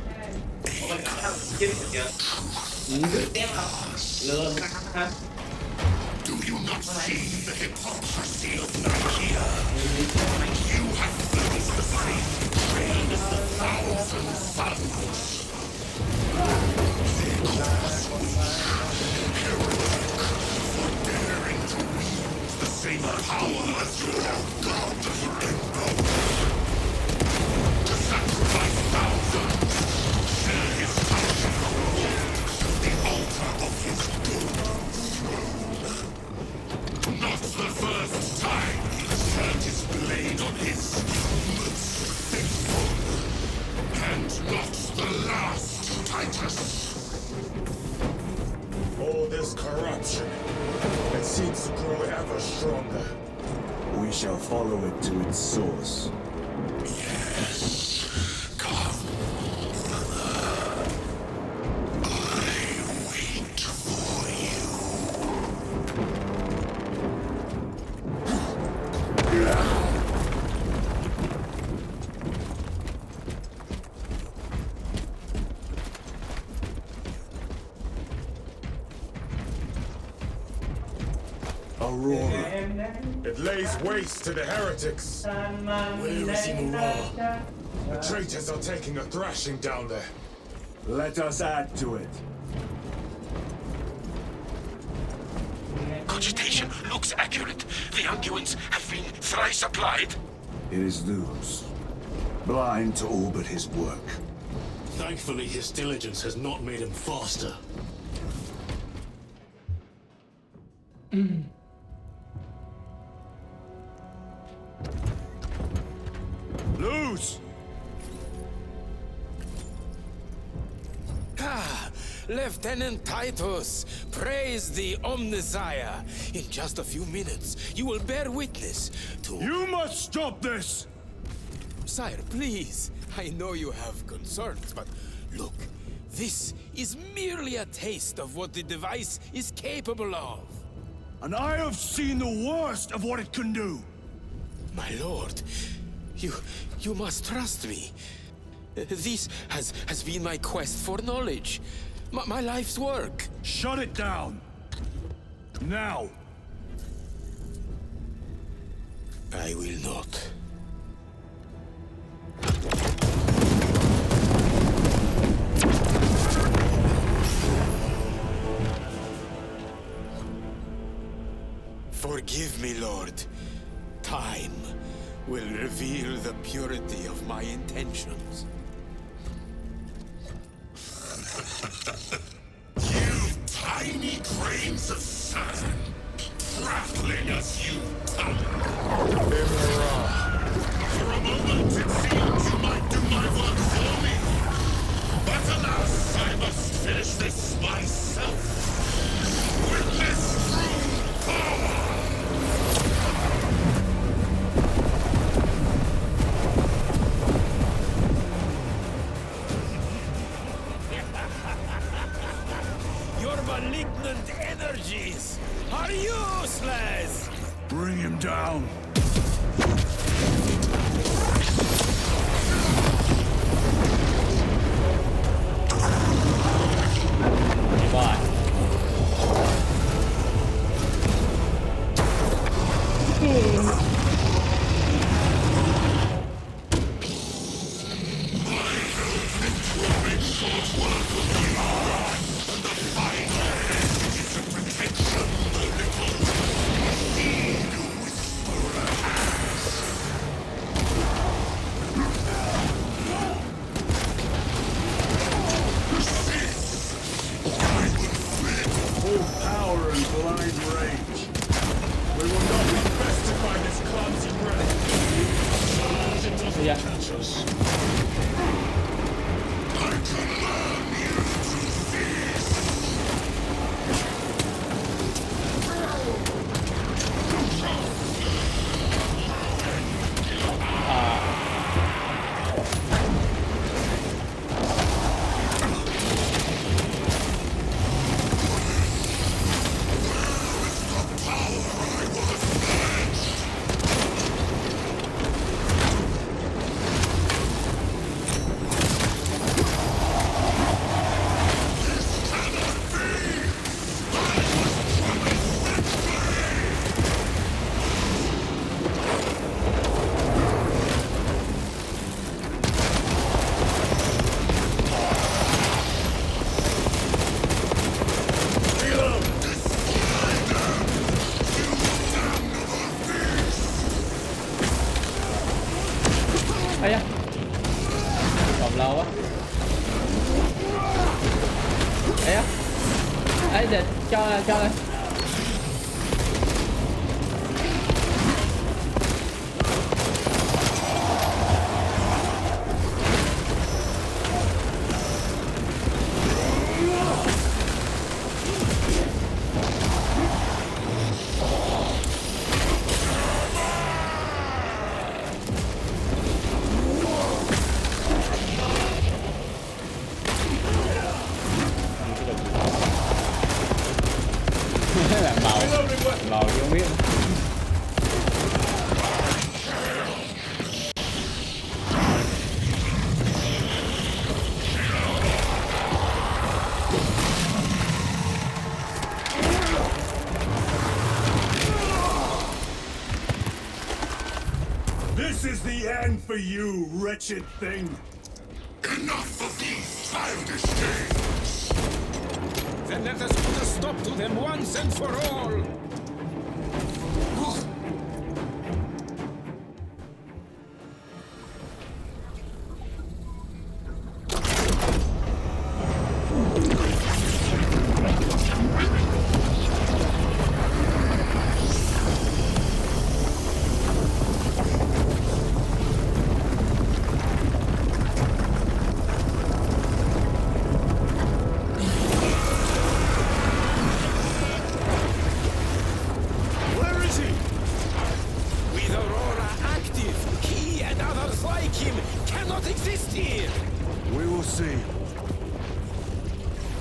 [SPEAKER 3] Do you not see the hypocrisy of Nicaea? You have faced the same betrayal as the thousand suns. Their cause was heretic for daring to wield the same power as your god imposes. To sacrifice thousands, share his passion, the altar of his doom. Not the first time he turned his blade on his most faithful. And not the last, Titus.
[SPEAKER 6] All this corruption, it seems to grow ever stronger.
[SPEAKER 2] We shall follow it to its source.
[SPEAKER 3] Yes, come. I wait for you.
[SPEAKER 2] Aurora.
[SPEAKER 6] It lays waste to the heretics.
[SPEAKER 7] Where is Imura?
[SPEAKER 6] The traitors are taking a thrashing down there.
[SPEAKER 2] Let us add to it.
[SPEAKER 3] Cogitation looks accurate. The unguents have been thrice applied.
[SPEAKER 2] It is Luz. Blind to all but his work.
[SPEAKER 7] Thankfully, his diligence has not made him faster.
[SPEAKER 2] Luz!
[SPEAKER 8] Ah, Lieutenant Titus, praise the Omnisire. In just a few minutes, you will bear witness to...
[SPEAKER 2] You must stop this!
[SPEAKER 8] Sire, please. I know you have concerns, but look, this is merely a taste of what the device is capable of.
[SPEAKER 2] And I have seen the worst of what it can do.
[SPEAKER 8] My lord, you must trust me. This has been my quest for knowledge. My life's work.
[SPEAKER 2] Shut it down. Now.
[SPEAKER 8] I will not. Forgive me, Lord. Time will reveal the purity of my intentions.
[SPEAKER 3] You tiny grains of sand, prattling as you come. For a moment, it seemed you might do my work
[SPEAKER 8] orgies are useless!
[SPEAKER 2] Bring him down.
[SPEAKER 1] Bye.
[SPEAKER 2] Full power and blind rage. We will not be bested by this clumsy relic.
[SPEAKER 1] Yeah. Ây da, còn lâu quá. Ây da, ấy để cho lên. Lò chứ không biết.
[SPEAKER 2] This is the end for you, wretched thing.
[SPEAKER 3] Enough of these childish games!
[SPEAKER 8] Then let us put a stop to them once and for all!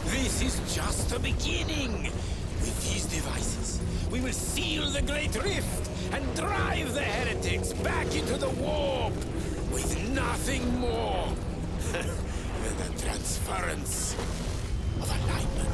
[SPEAKER 8] This is just the beginning. With these devices, we will seal the Great Rift and drive the heretics back into the warp with nothing more than the transference of alignment.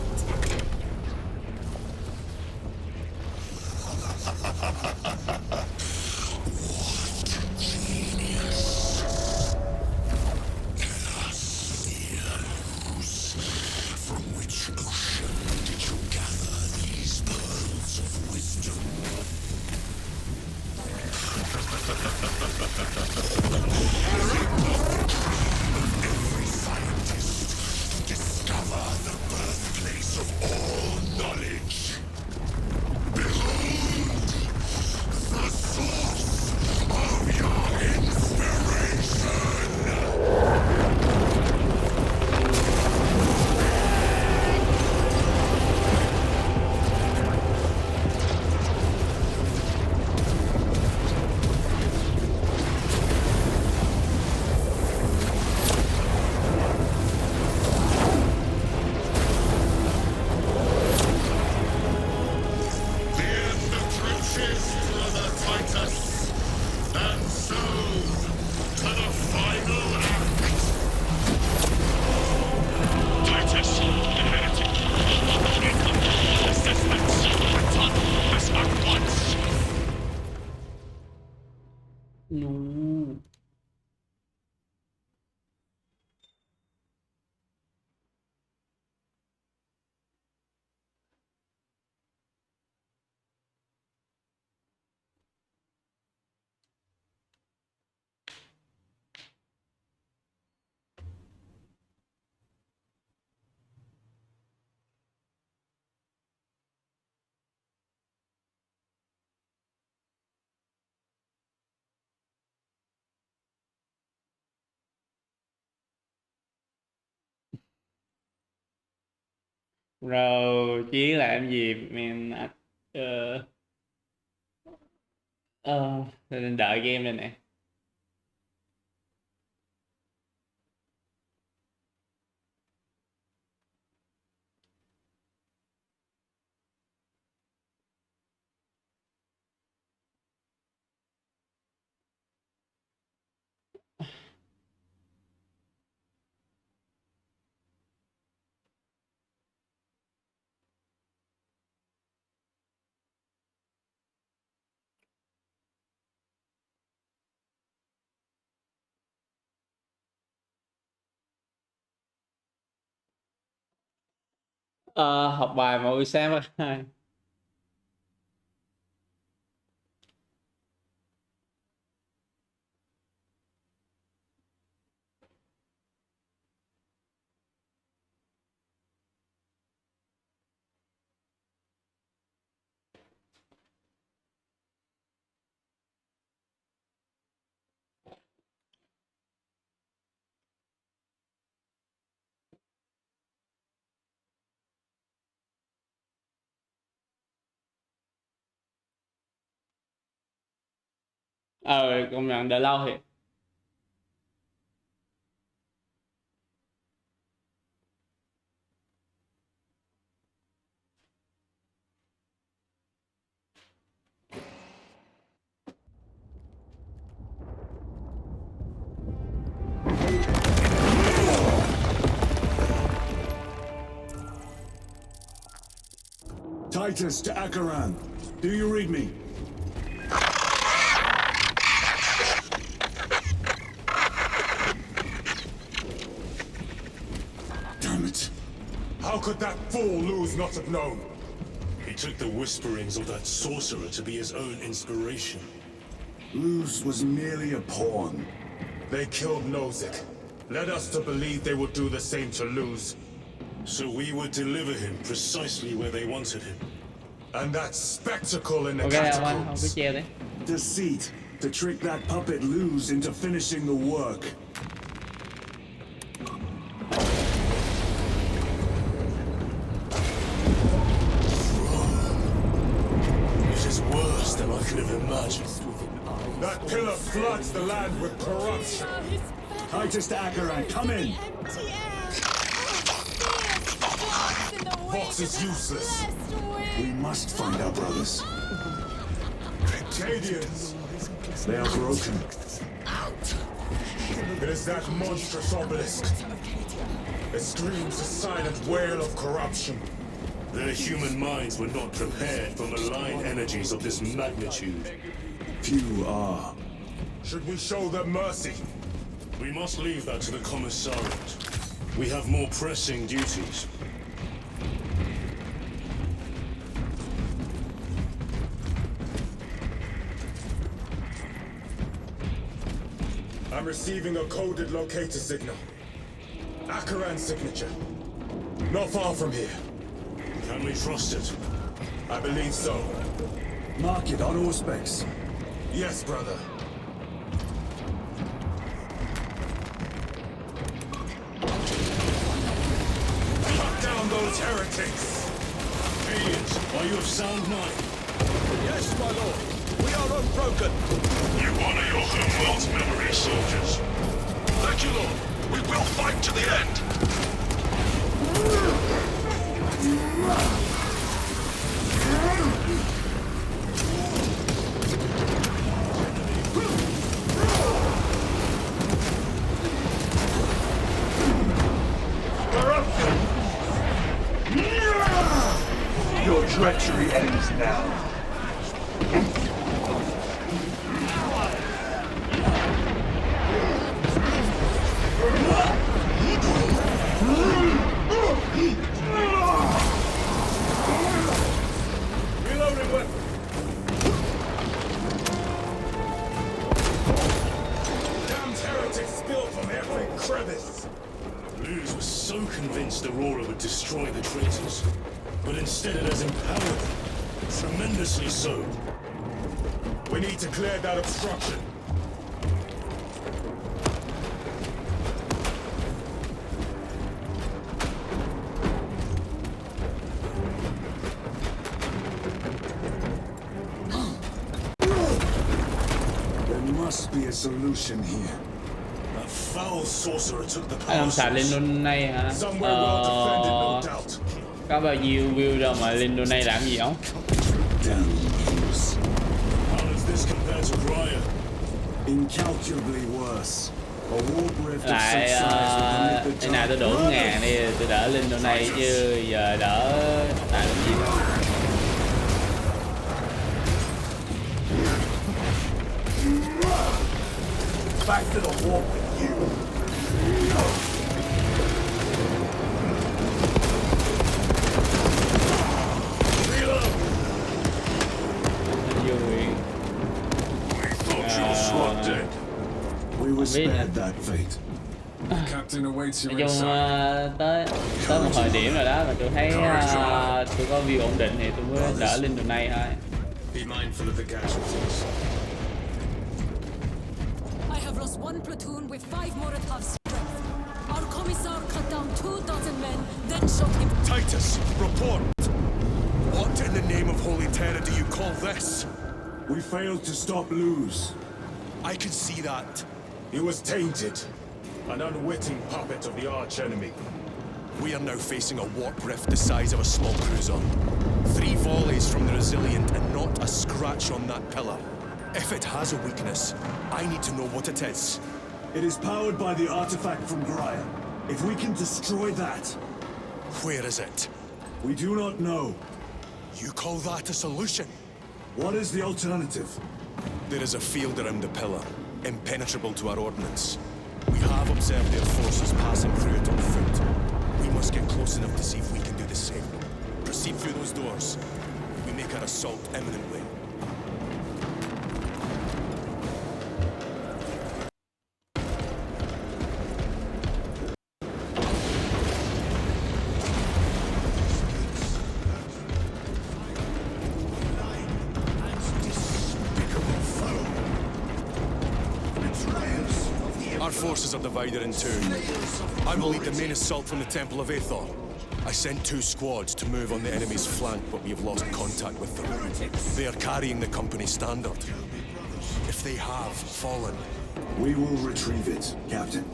[SPEAKER 3] Every scientist to discover the birthplace
[SPEAKER 1] Rồi Chiến làm gì mình nên đợi game này nè. Học bài mà buổi sáng bác hai. Công nhận đợi lâu thì
[SPEAKER 2] Titus to Akaran. Do you read me?
[SPEAKER 3] Damn it.
[SPEAKER 6] How could that fool Luz not have known?
[SPEAKER 7] He took the whisperings of that sorcerer to be his own inspiration.
[SPEAKER 2] Luz was merely a pawn.
[SPEAKER 6] They killed Nozick. Led us to believe they would do the same to Luz.
[SPEAKER 7] So we would deliver him precisely where they wanted him.
[SPEAKER 6] And that spectacle in the
[SPEAKER 1] ok ông cứ
[SPEAKER 6] catacombs.
[SPEAKER 1] treo đấy.
[SPEAKER 2] Deceit to trick that puppet Luz into finishing the work.
[SPEAKER 7] It is worse than I could have imagined.
[SPEAKER 6] That pillar floods the land with corruption.
[SPEAKER 2] Titus to Akaran, come in.
[SPEAKER 6] Vox is useless.
[SPEAKER 2] We must find our brothers.
[SPEAKER 6] Cadians.
[SPEAKER 2] They are broken.
[SPEAKER 6] It is that monstrous obelisk. It screams a silent wail of corruption.
[SPEAKER 7] Their human minds were not prepared for malign energies of this magnitude.
[SPEAKER 2] Few are.
[SPEAKER 6] Should we show them mercy?
[SPEAKER 7] We must leave that to the commissariat. We have more pressing duties.
[SPEAKER 6] I'm receiving a coded locator signal. Akaran's signature. Not far from here.
[SPEAKER 7] Can we trust it?
[SPEAKER 6] I believe so.
[SPEAKER 2] Mark it on all specs.
[SPEAKER 6] Yes, brother. Cut down those heretics!
[SPEAKER 7] Aliens, are you of sound mind?
[SPEAKER 8] Yes, my lord. We are unbroken.
[SPEAKER 7] You honor your homeworld's memory, soldiers.
[SPEAKER 8] Thank you, lord. We will fight to the end.
[SPEAKER 2] Your treachery ends now.
[SPEAKER 6] Reloading weapon! Damned heretics spill from every crevice!
[SPEAKER 7] Luz was so convinced Aurora would destroy the traitors, but instead it has empowered them. Tremendously so.
[SPEAKER 6] We need to clear that obstruction.
[SPEAKER 2] solution here.
[SPEAKER 7] That foul sorcerer took the
[SPEAKER 1] Anh
[SPEAKER 7] power
[SPEAKER 1] không xài
[SPEAKER 7] source.
[SPEAKER 1] Lindonate hả?
[SPEAKER 7] Somewhere well defended, no doubt.
[SPEAKER 1] Có bao nhiêu view đâu mà Lindonate làm gì không?
[SPEAKER 2] Damn use.
[SPEAKER 7] How does this compare to Grya?
[SPEAKER 2] Incalculably worse. A war breath of
[SPEAKER 1] Lại
[SPEAKER 2] such size would
[SPEAKER 1] cái
[SPEAKER 2] permit
[SPEAKER 1] nào tôi
[SPEAKER 2] the
[SPEAKER 1] đủ 1.000 đi, tôi đỡ Lindonate chứ giờ đỡ tại làm gì.
[SPEAKER 2] back to the war with you.
[SPEAKER 1] Vui.
[SPEAKER 2] We were spared that fate.
[SPEAKER 6] Captain awaits you
[SPEAKER 1] Nói chung
[SPEAKER 6] inside.
[SPEAKER 1] tới một thời điểm rồi đó mà tôi thấy tôi có view ổn định thì tôi mới đỡ Lindonate thôi.
[SPEAKER 6] Be mindful of the casualties.
[SPEAKER 9] I have lost one platoon with 5 more at half strength. Our commissar cut down 2,000 men, then shot him.
[SPEAKER 7] Titus, report. What in the name of Holy Terror do you call this?
[SPEAKER 2] We failed to stop Luz.
[SPEAKER 7] I can see that.
[SPEAKER 6] He was tainted. An unwitting puppet of the arch enemy.
[SPEAKER 7] We are now facing a warp rift the size of a small cruiser. 3 volleys from the Resilient and not a scratch on that pillar. If it has a weakness, I need to know what it is.
[SPEAKER 2] It is powered by the artifact from Grya. If we can destroy that,
[SPEAKER 7] Where is it?
[SPEAKER 2] we do not know.
[SPEAKER 7] You call that a solution?
[SPEAKER 2] What is the alternative?
[SPEAKER 7] There is a field around the pillar, impenetrable to our ordnance. We have observed their forces passing through it on foot. We must get close enough to see if we can do the same. Proceed through those doors. We make our assault imminently. Our forces are divided in two. I will lead the main assault from the Temple of Aethor. I sent 2 squads to move on the enemy's flank, but we have lost contact with them. They are carrying the company standard. If they have fallen...
[SPEAKER 2] We will retrieve it, Captain.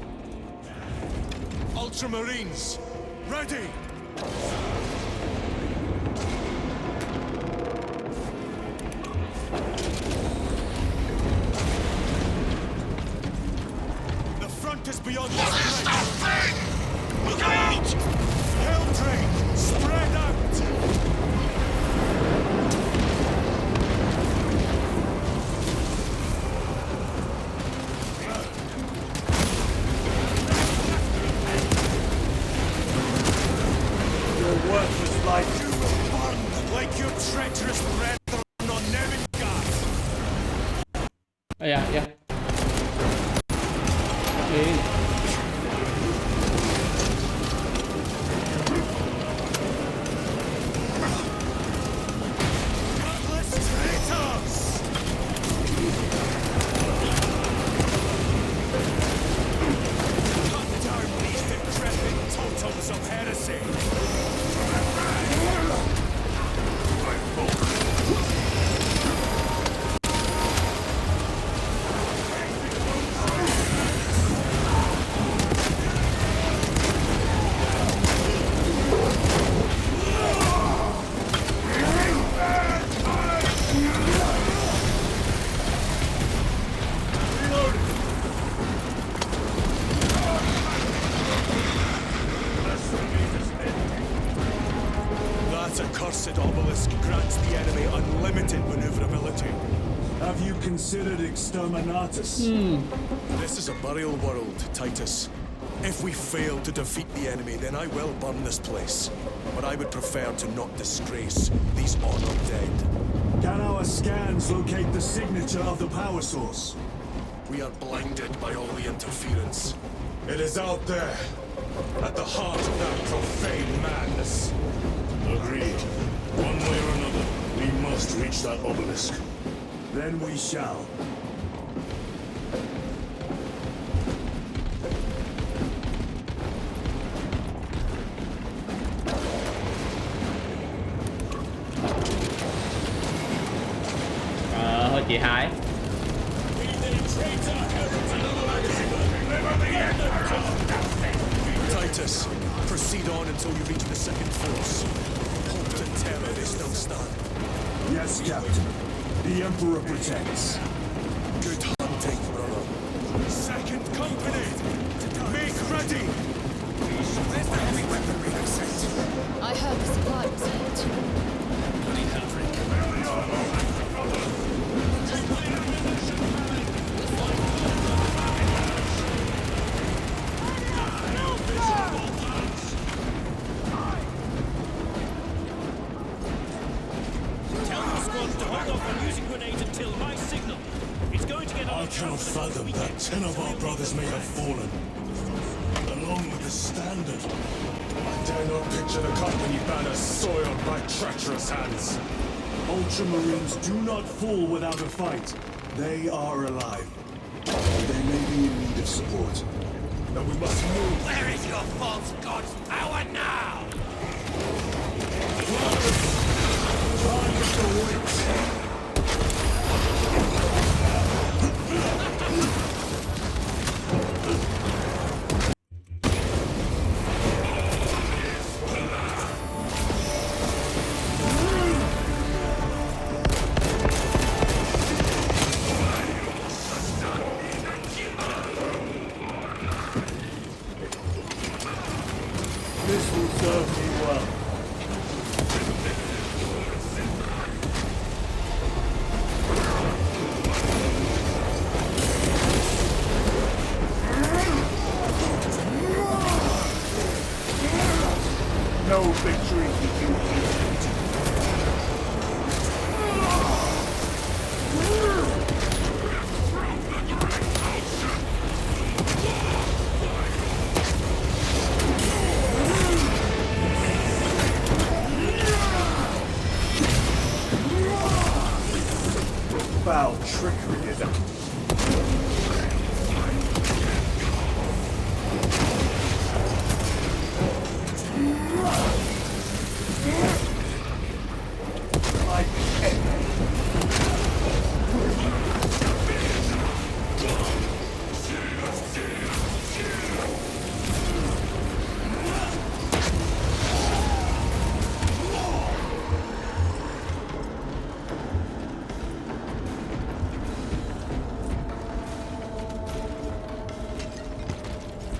[SPEAKER 7] Ultramarines, ready! The front is beyond this place! Look out! Hell train, spread out!
[SPEAKER 2] Your worthless life you will burn.
[SPEAKER 7] Like your treacherous brethren on Nevingard!
[SPEAKER 1] Dạ, dạ. Đi.
[SPEAKER 7] Godless traitors! Cut down these decrepit totems of heresy! That accursed obelisk grants the enemy unlimited maneuverability.
[SPEAKER 2] Have you considered Exterminatus?
[SPEAKER 7] This is a burial world, Titus. If we fail to defeat the enemy, then I will burn this place. But I would prefer to not disgrace these honored dead.
[SPEAKER 2] Can our scans locate the signature of the power source?
[SPEAKER 7] We are blinded by all the interference.
[SPEAKER 6] It is out there, at the heart of that profane madness.
[SPEAKER 7] Agreed. One way or another, we must reach that obelisk.
[SPEAKER 2] Then we shall.
[SPEAKER 1] Thôi chị Hải.
[SPEAKER 7] Heathen traitor this. Proceed on until you reach the second force. Hope and terror they still stand.
[SPEAKER 2] Yes, Captain. The Emperor protects.
[SPEAKER 7] Good hunting, brother. Second company! Make ready!
[SPEAKER 8] Where's the heavy weaponry I sent?
[SPEAKER 9] I heard the supply was hit.
[SPEAKER 8] Bloody Haverick.
[SPEAKER 10] Tell your squads to hold off on using grenades until my signal. It's going to get
[SPEAKER 3] I cannot fathom that 10 of our brothers may have fallen, along with the standard.
[SPEAKER 6] I dare not picture the company banner soiled by treacherous hands.
[SPEAKER 2] Ultramarines do not fall without a fight. They are alive. They may be in need of support.
[SPEAKER 6] Then we must move.
[SPEAKER 8] Where is your false god's power now?
[SPEAKER 2] Target the witch. This will serve me well. No victory for you. Foul trickery is out.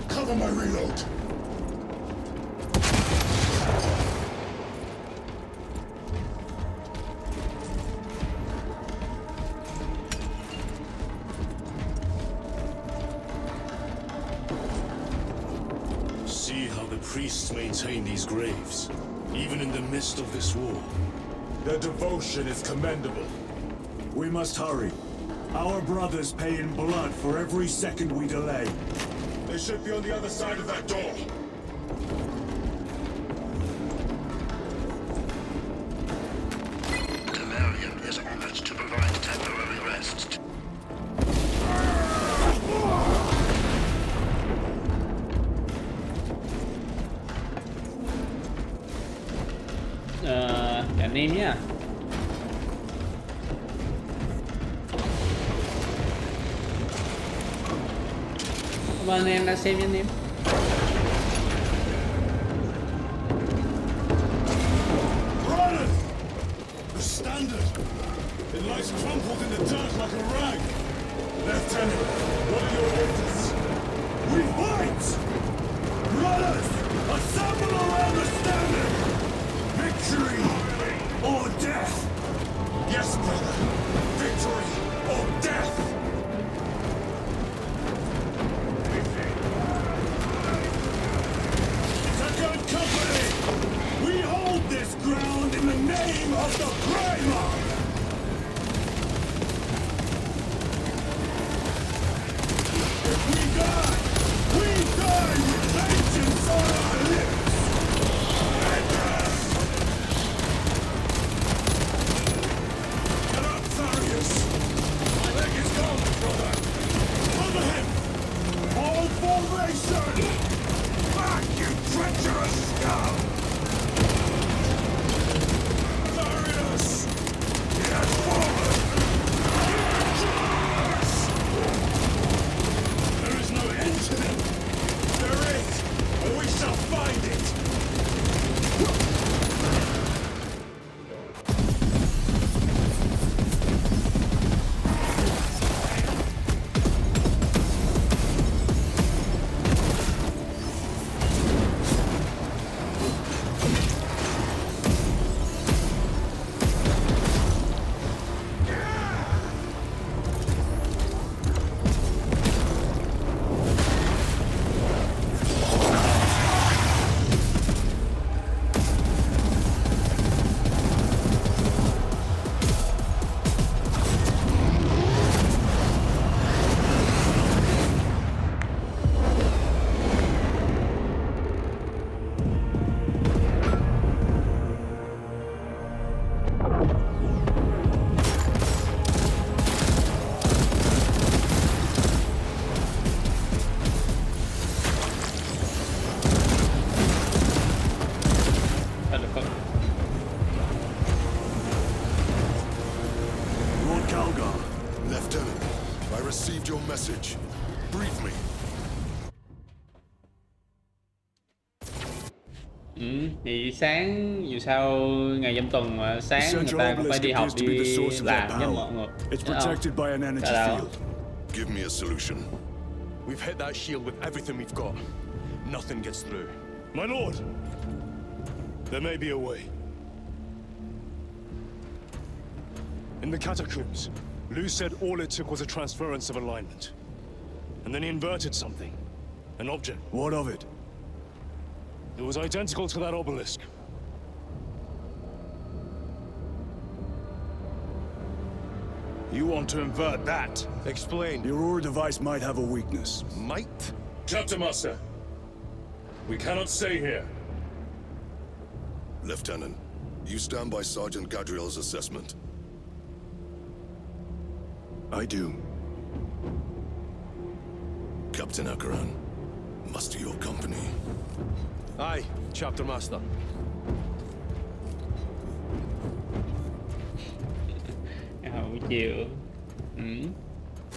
[SPEAKER 3] Cover my reload. See how the priests maintain these graves, even in the midst of this war.
[SPEAKER 6] Their devotion is commendable.
[SPEAKER 2] We must hurry. Our brothers pay in blood for every second we delay.
[SPEAKER 6] They should be on the other side of that door.
[SPEAKER 3] Temerian is honored to provide temporary rest.
[SPEAKER 1] Anh em nhá. Cảm ơn anh em đã xem nha anh em.
[SPEAKER 3] Brothers! The standard! It lies crumpled in the dirt like a rag.
[SPEAKER 6] Lieutenant, what are your orders?
[SPEAKER 2] We fight! Brothers, assemble around the standard! Victory or death!
[SPEAKER 6] Yes, brother. Victory or death!
[SPEAKER 2] Second Company! We hold this ground in the name of the Primarch! If we die with vengeance on our lips!
[SPEAKER 3] Get up, Tharius! My leg is gone, brother! Cover him!
[SPEAKER 2] Hold formation!
[SPEAKER 3] Back, you treacherous scum! Tharius!
[SPEAKER 1] Thì sáng dù sao ngày trong tuần mà sáng người ta cũng phải đi học đi làm với mọi người.
[SPEAKER 2] It's protected by an energy
[SPEAKER 1] Hello.
[SPEAKER 2] field.
[SPEAKER 7] Give me a solution. We've hit that shield with everything we've got. Nothing gets through.
[SPEAKER 2] My lord, there may be a way. In the catacombs, Lu said all it took was a transference of alignment. And then he inverted something. An object. What of it? It was identical to that obelisk. You want to invert that?
[SPEAKER 7] Explain.
[SPEAKER 2] The Aurora device might have a weakness.
[SPEAKER 7] Might?
[SPEAKER 2] Captain Master, we cannot stay here.
[SPEAKER 7] Lieutenant, you stand by Sergeant Gadriel's assessment.
[SPEAKER 2] I do.
[SPEAKER 7] Captain Akaran, muster your company. Aye, Chapter Master.
[SPEAKER 1] Buổi chiều.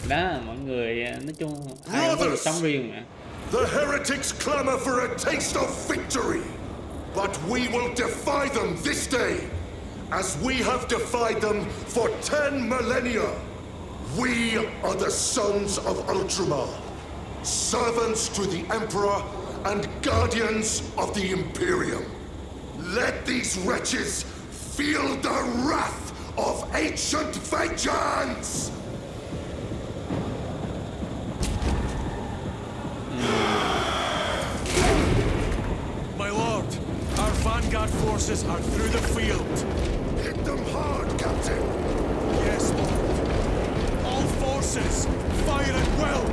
[SPEAKER 1] Đó, mọi người nói chung ai cũng có cuộc sống riêng mà.
[SPEAKER 3] The heretics clamor for a taste of victory, but we will defy them this day, as we have defied them for 10 millennia. We are the sons of Ultramar, servants to the Emperor and guardians of the Imperium. Let these wretches feel the wrath of ancient vengeance!
[SPEAKER 2] My lord, our vanguard forces are through the field.
[SPEAKER 3] Hit them hard, Captain!
[SPEAKER 2] Yes, lord. All forces, fire at will!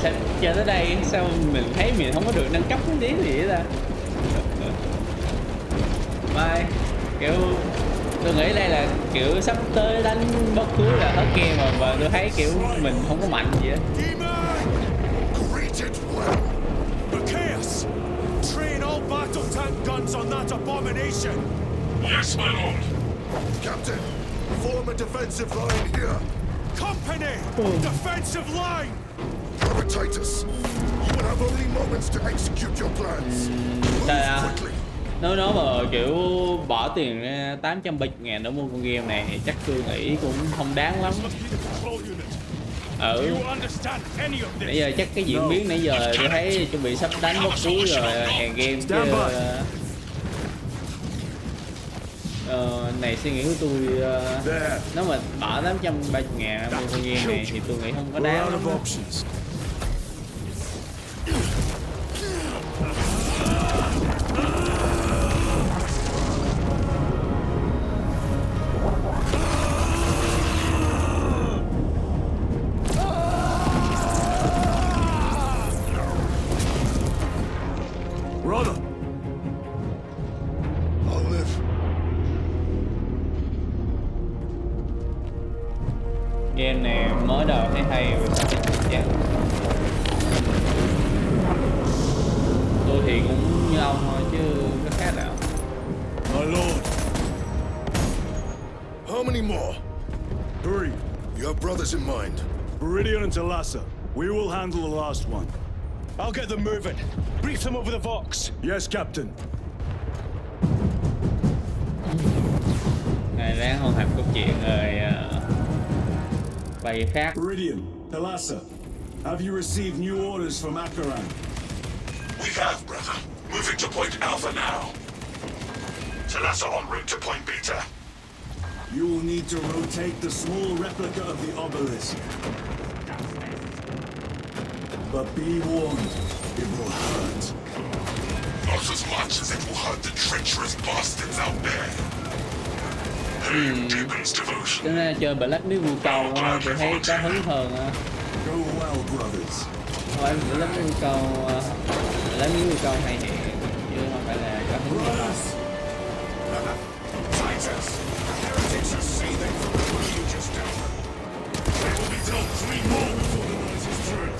[SPEAKER 1] Sao chơi tới đây sao mình thấy mình không có được nâng cấp cái gì vậy ta? Mai kiểu tôi nghĩ đây là kiểu sắp tới đánh bất cuối là hết game rồi, và tôi thấy kiểu mình không có mạnh gì á.
[SPEAKER 2] Machias, train all battle tank guns on that abomination.
[SPEAKER 3] Yes, my lord. Captain, form a defensive line here.
[SPEAKER 2] Company, defensive line.
[SPEAKER 3] Titus, you will have only moments to execute your plans. Move quickly.
[SPEAKER 1] Nó mà kiểu bỏ tiền ra 830.000 để mua con game này thì chắc tôi nghĩ cũng không đáng lắm. Nãy giờ chắc cái diễn biến nãy giờ tôi thấy chuẩn bị sắp đánh mốc cuối rồi, hàng game chứ. Này suy nghĩ của tôi, nếu mà bỏ 830.000 mua con game này thì tôi nghĩ không có đáng lắm.
[SPEAKER 2] Brother,
[SPEAKER 3] I'll live.
[SPEAKER 1] Game này mới đầu thấy hay rồi sao thấy chán. Tôi thì cũng như ông thôi chứ có khác nào.
[SPEAKER 2] my lord.
[SPEAKER 3] How many more?
[SPEAKER 2] 3.
[SPEAKER 3] You have brothers in mind.
[SPEAKER 2] Viridian and Talassa. We will handle the last one.
[SPEAKER 10] I'll get them moving. Brief them over the Vox.
[SPEAKER 2] Yes, Captain.
[SPEAKER 1] Này ráng hoàn thành câu chuyện rồi bày khác.
[SPEAKER 2] Viridian, Talassa, have you received new orders from Akaran?
[SPEAKER 3] We have, brother. Moving to point Alpha now. Talassa en route to point Beta.
[SPEAKER 2] You will need to rotate the small replica of the obelisk. But be warned, it will hurt.
[SPEAKER 3] Not as much as it will hurt the treacherous bastards out there. Deepens devotion.
[SPEAKER 1] Cho nên chơi Black Myth Vua Cầu tôi thấy có hứng hơn.
[SPEAKER 2] Go well, brothers.
[SPEAKER 1] Thôi Black Myth Vua Cầu, Black Myth Vua Cầu hay thiệt chứ không phải là có hứng gì đâu.
[SPEAKER 3] Titus, the heretics are seething from the way you just dealt them. They will be dealt 3 more before the night is through.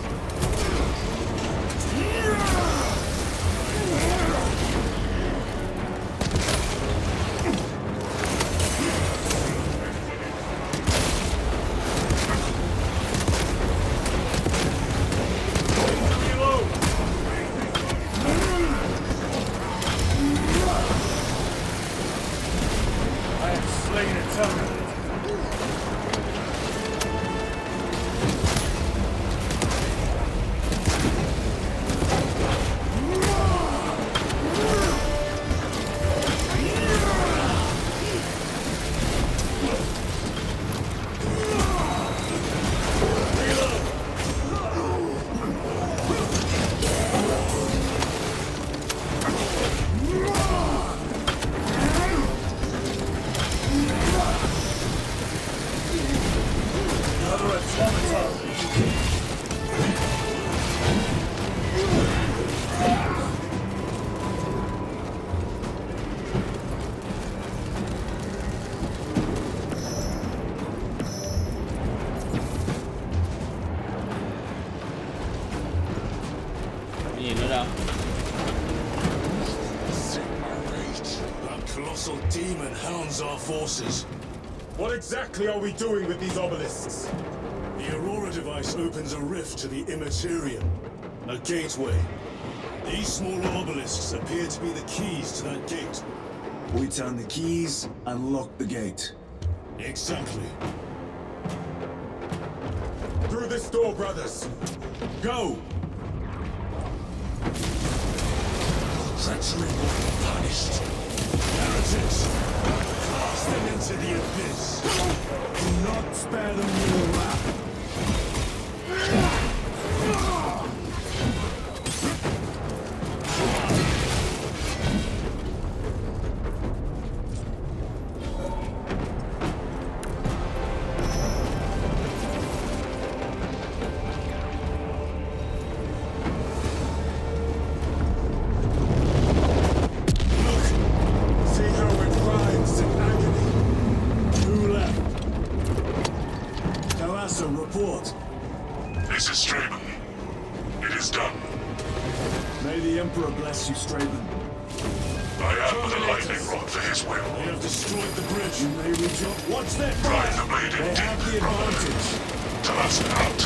[SPEAKER 1] gì nữa đâu.
[SPEAKER 3] That colossal demon hounds our forces.
[SPEAKER 6] What exactly are we doing with these obelisks?
[SPEAKER 3] The Aurora device opens a rift to the Immaterium, a gateway. These smaller obelisks appear to be the keys to that gate.
[SPEAKER 2] We turn the keys and lock the gate.
[SPEAKER 3] Exactly.
[SPEAKER 6] Through this door, brothers.
[SPEAKER 2] Go!
[SPEAKER 3] Treachery will be punished. Heretics, cast them into the abyss.
[SPEAKER 2] Do not spare them your wrath. Report.
[SPEAKER 5] This is Straven. It is done.
[SPEAKER 2] May the Emperor bless you, Straven.
[SPEAKER 5] I am the lightning rod for his will.
[SPEAKER 3] They have destroyed the bridge.
[SPEAKER 2] You may rejoin. Watch their fire!
[SPEAKER 5] Drive the blade in
[SPEAKER 2] They have the
[SPEAKER 5] deep, brother.
[SPEAKER 2] advantage.
[SPEAKER 5] To us out.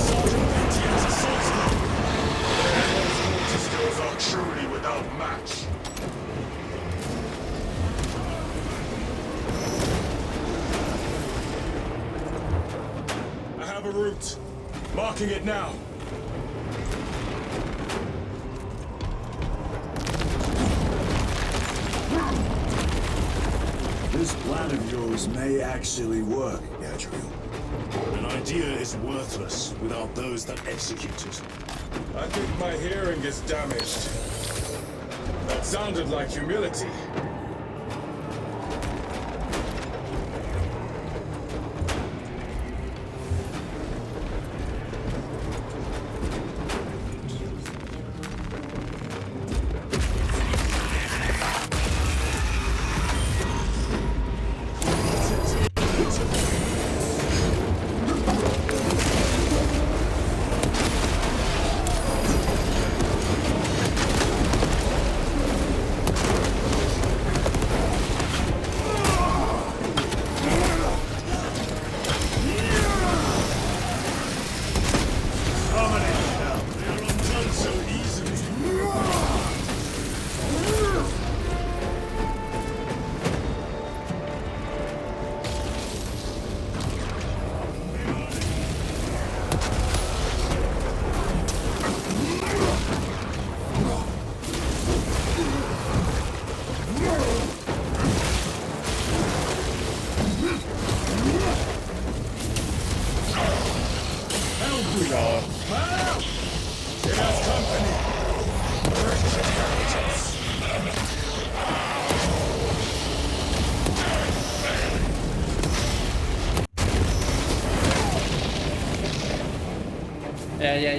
[SPEAKER 3] Sergeant Pentia's assaults them.
[SPEAKER 6] Those skills are truly without match. I have a route. Marking it now.
[SPEAKER 2] This plan of yours may actually work, Gadriel.
[SPEAKER 3] An idea is worthless without those that execute it.
[SPEAKER 6] I think my hearing is damaged. That sounded like humility.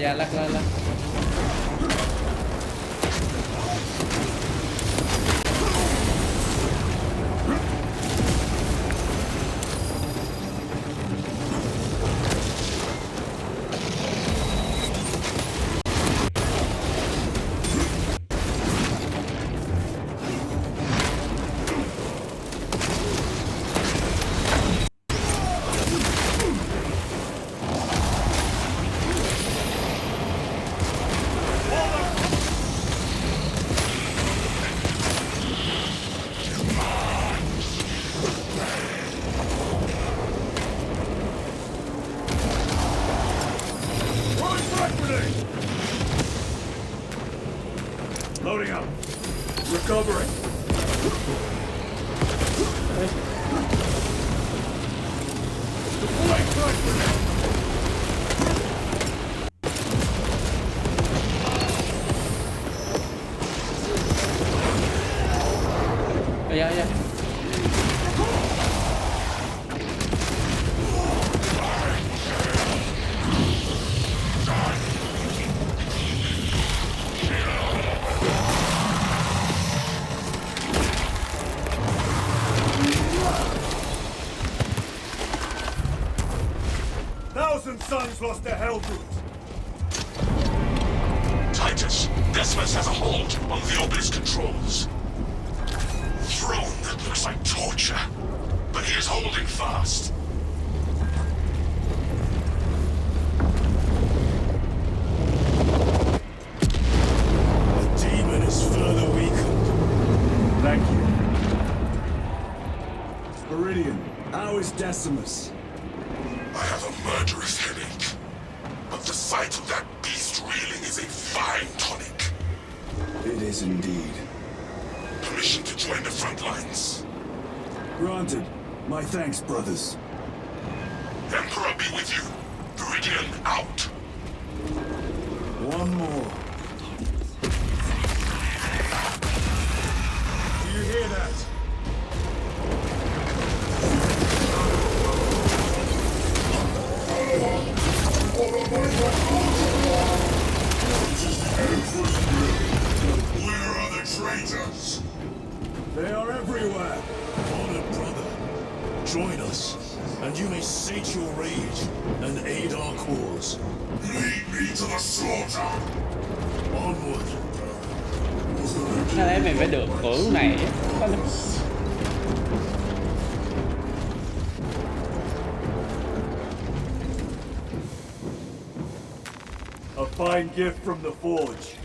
[SPEAKER 1] Dạ, lắc.
[SPEAKER 2] Loading up. Recovering. Deploying front grenade.
[SPEAKER 1] Dạ.
[SPEAKER 2] thousand suns lost their Hellbrute.
[SPEAKER 3] Titus, Decimus has a hold on the obelisk controls. Throne that looks like torture, but he is holding fast.
[SPEAKER 2] The demon is further weakened. Thank you. Meridian, how is Decimus?
[SPEAKER 3] I have a murderous headache, but the sight of that beast reeling is a fine tonic.
[SPEAKER 2] It is indeed.
[SPEAKER 3] Permission to join the front lines.
[SPEAKER 2] Granted. My thanks, brothers.
[SPEAKER 3] Emperor be with you. Meridian out.
[SPEAKER 2] One more. Do you hear that?
[SPEAKER 3] Where are the traitors?
[SPEAKER 2] They are everywhere.
[SPEAKER 3] Honored brother, join us, and you may sate your rage and aid our cause. Lead me to the slaughter. Onward.
[SPEAKER 1] Có lẽ mình phải được của lúc này chứ.
[SPEAKER 2] A fine gift from the forge.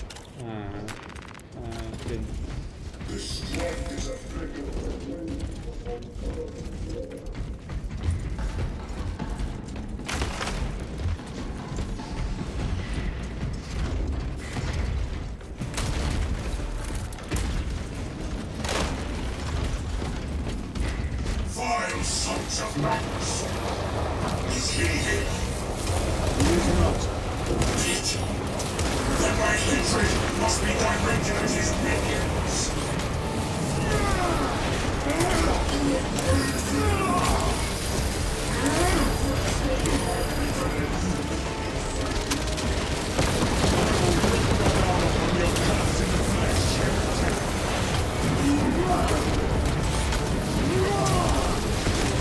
[SPEAKER 1] Kinh.
[SPEAKER 3] The strength is applicable. Vile sons of madness. Is he here?
[SPEAKER 2] He is not.
[SPEAKER 3] Did he? Then my hatred must be directed at his minions.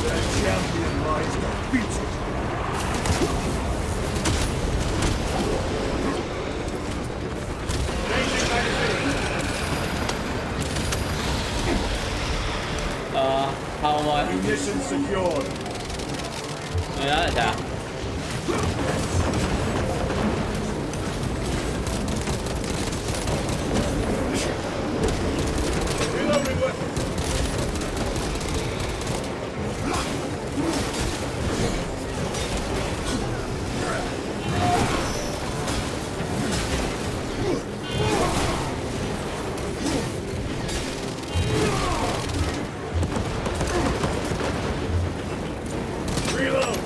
[SPEAKER 2] Their champion lies defeated.
[SPEAKER 1] Không rồi.
[SPEAKER 2] Mission secured.
[SPEAKER 1] Đó là sao?
[SPEAKER 2] Reloading weapon. Reload.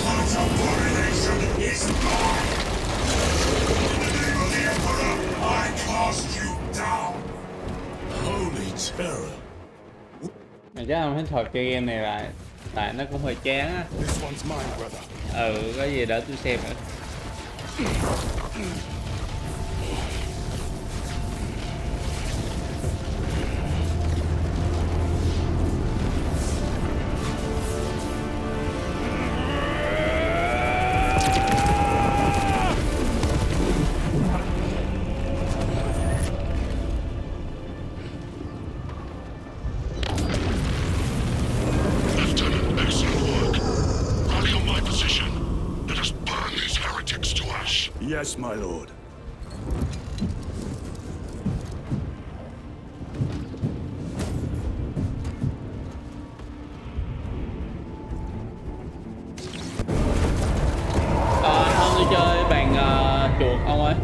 [SPEAKER 3] Contemporization is mine. In the name of the Emperor, I cast you down. Holy terror.
[SPEAKER 1] Mà chắc không thích thuật chơi game này lại. Tại nó cũng hơi chán á.
[SPEAKER 7] This one's mine, brother.
[SPEAKER 1] Có gì đỡ tôi xem nữa.
[SPEAKER 3] Lieutenant, excellent work. Rally on my position. Let us burn these heretics to ash.
[SPEAKER 2] Yes, my lord.
[SPEAKER 1] Không, tôi chơi bàn chuột ông ơi.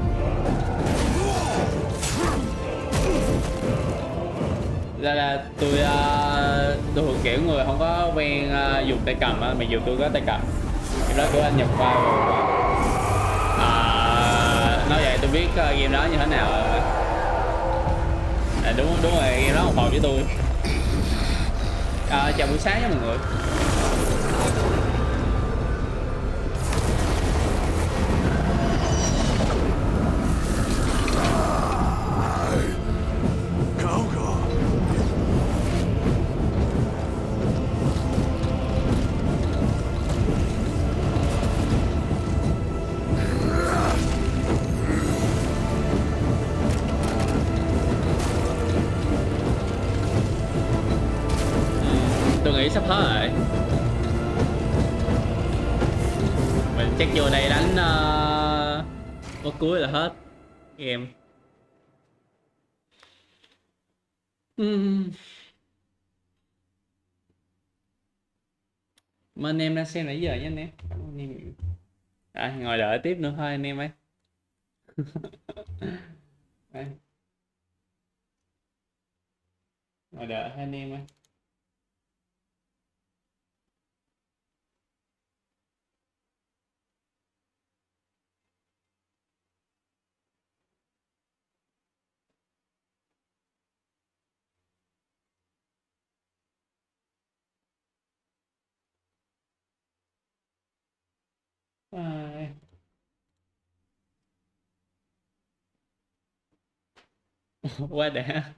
[SPEAKER 1] Là tôi thuộc kiểu người không có quen dùng tay cầm á, mặc dù tôi có tay cầm. Game đó của anh nhập qua rồi. Nói vậy tôi biết game đó như thế nào rồi. À, đúng đúng rồi, game đó một hồi với tôi. Chào buổi sáng nha mọi người. Tôi nghĩ sắp hết rồi. Mình chắc vô đây đánh boss cuối là hết game. Mà anh em đang xem nãy giờ nha anh em. Cảm ơn anh em. Ngồi đợi tiếp nữa thôi anh em ơi. Ngồi đợi hai anh em ơi. Quá đã.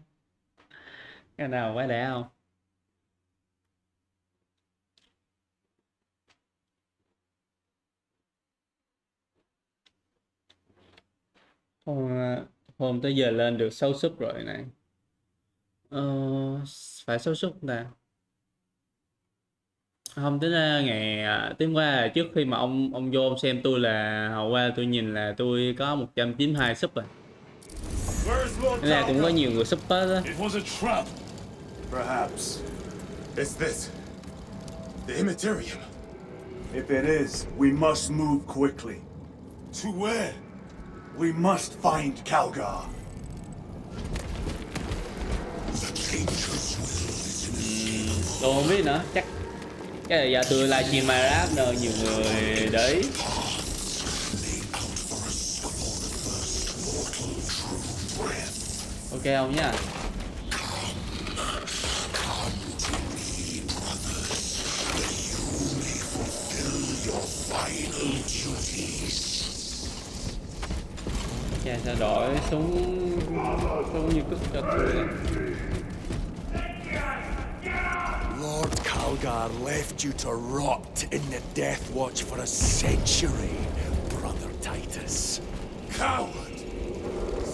[SPEAKER 1] Cái nào quá đã không? Hôm, hôm tới giờ lên được 6 sub rồi này. Phải 6 sub ta. Không, tính ra ngày tính qua trước khi mà ông vô ông xem tôi là hồi qua tôi nhìn là tôi có 192 sub rồi. Thế là cũng có nhiều người sub tới đó.
[SPEAKER 2] It was a trap. Perhaps.
[SPEAKER 6] Is this the Immaterium?
[SPEAKER 2] If it is, we must move quickly.
[SPEAKER 6] To where?
[SPEAKER 2] We must find Calgar.
[SPEAKER 1] Tôi không biết nữa, chắc cái là giờ tôi livestream Minecraft nên nhiều người để ý. Ok không nhá. Chà, sao đổi súng như cức cho tôi.
[SPEAKER 7] Lord Calgar left you to rot in the Death Watch for a century, brother Titus.
[SPEAKER 6] Coward!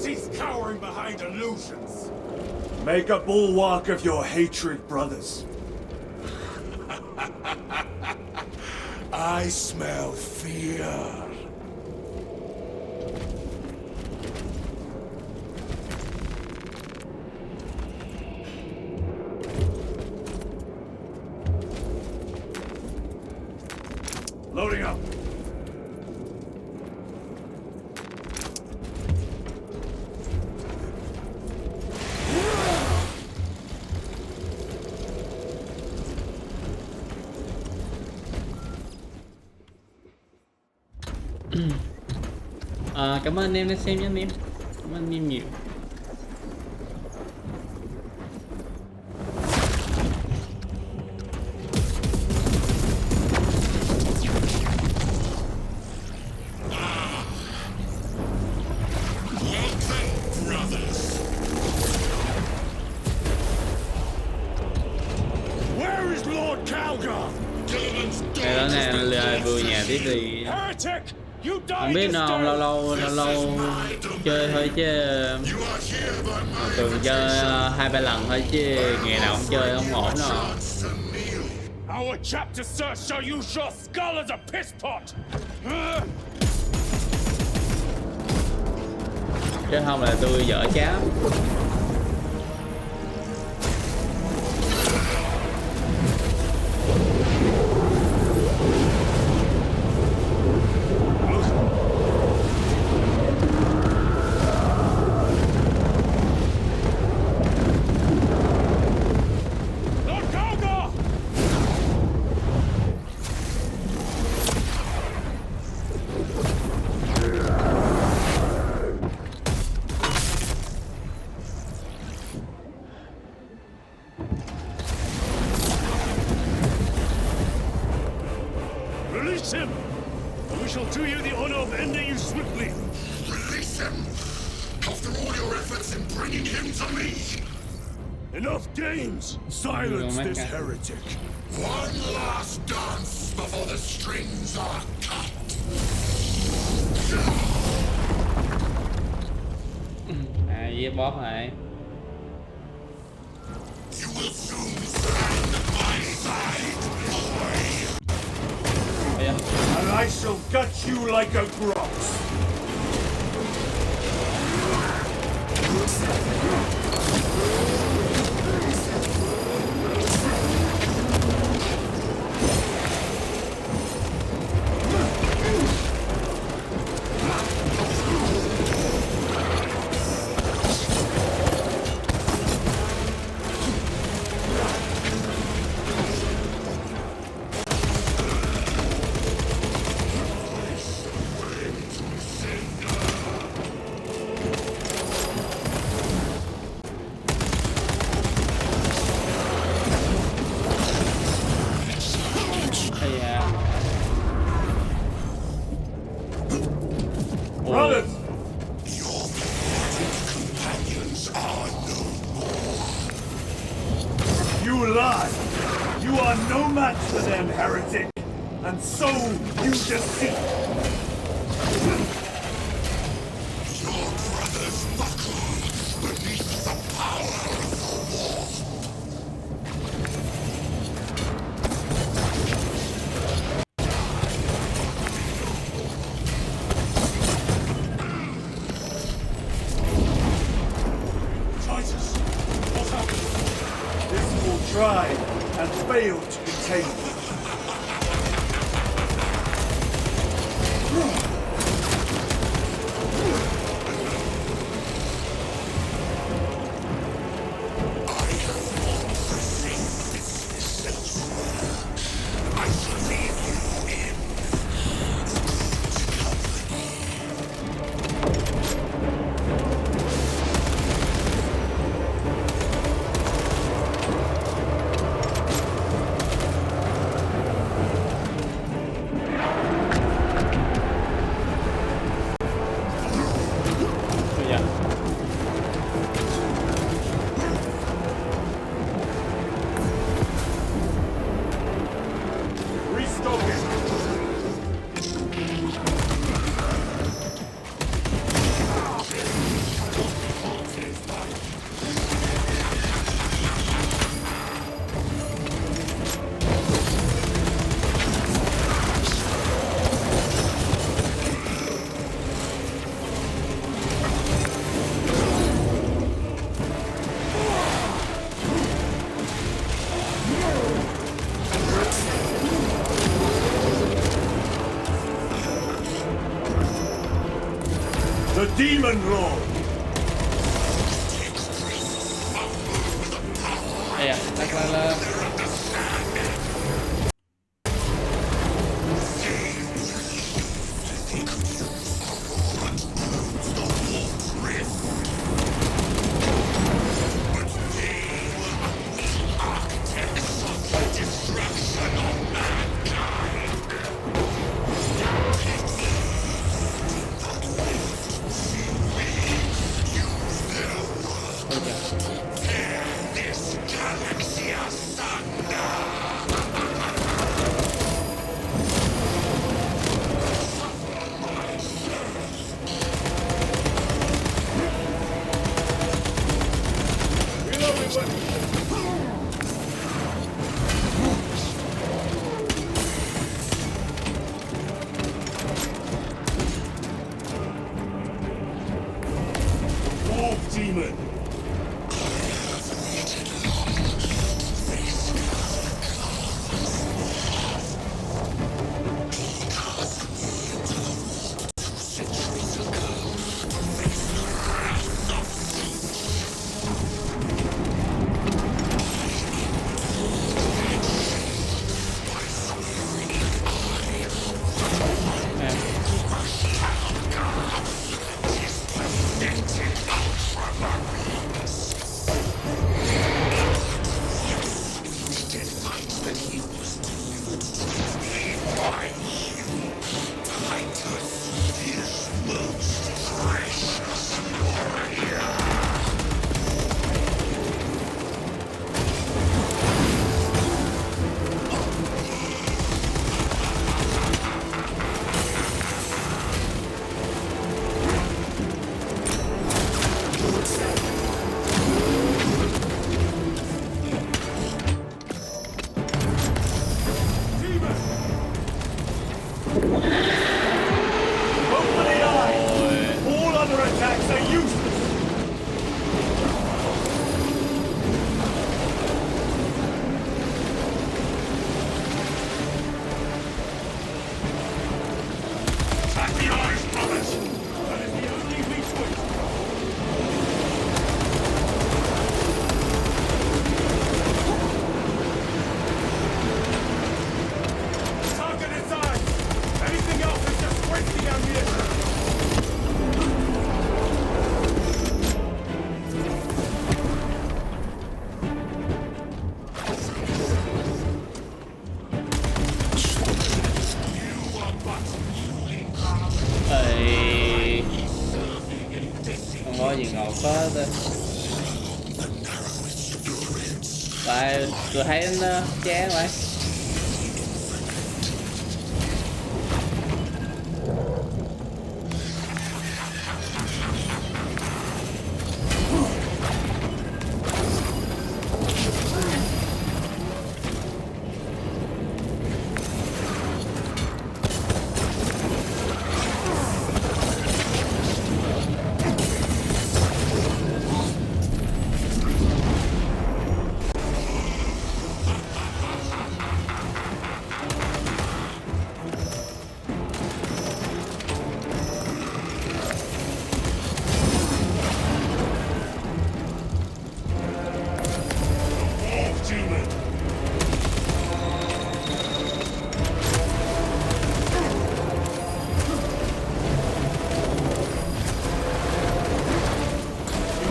[SPEAKER 6] Cease cowering behind illusions!
[SPEAKER 2] Make a bulwark of your hatred, brothers.
[SPEAKER 7] I smell fear.
[SPEAKER 2] Loading up.
[SPEAKER 1] Cảm ơn anh em đã xem nhé anh em. Cảm ơn anh em nhiều. Đây đó nè, vừa nhà tiếp thì không biết nào lâu lâu chơi thôi chứ thường chơi 2-3 lần thôi chứ ngày nào không chơi không ổn đâu.
[SPEAKER 10] Our chapter sir shall use your skull as a piss pot.
[SPEAKER 1] Chứ không là tôi dở cháo.
[SPEAKER 2] surrender you swiftly.
[SPEAKER 3] Release him! After all your efforts in bringing him to me!
[SPEAKER 2] Enough games! Silence this heretic.
[SPEAKER 3] One last dance before the strings are cut.
[SPEAKER 1] Giết boss này.
[SPEAKER 3] You will soon stand at my side, boy.
[SPEAKER 2] And I shall gut you like a grouse. Brothers!
[SPEAKER 3] Your companions are no more.
[SPEAKER 2] You lie! You are no match for them, heretic! And so you deceive!
[SPEAKER 3] Your brothers buckle beneath the power of the war.
[SPEAKER 2] Tried and failed to contain me. The Demon Lord!
[SPEAKER 1] Đây à, lên.
[SPEAKER 2] Demon!
[SPEAKER 3] Ultra
[SPEAKER 1] Có gì ngọt phết á. Tại tôi thấy nó chán vậy.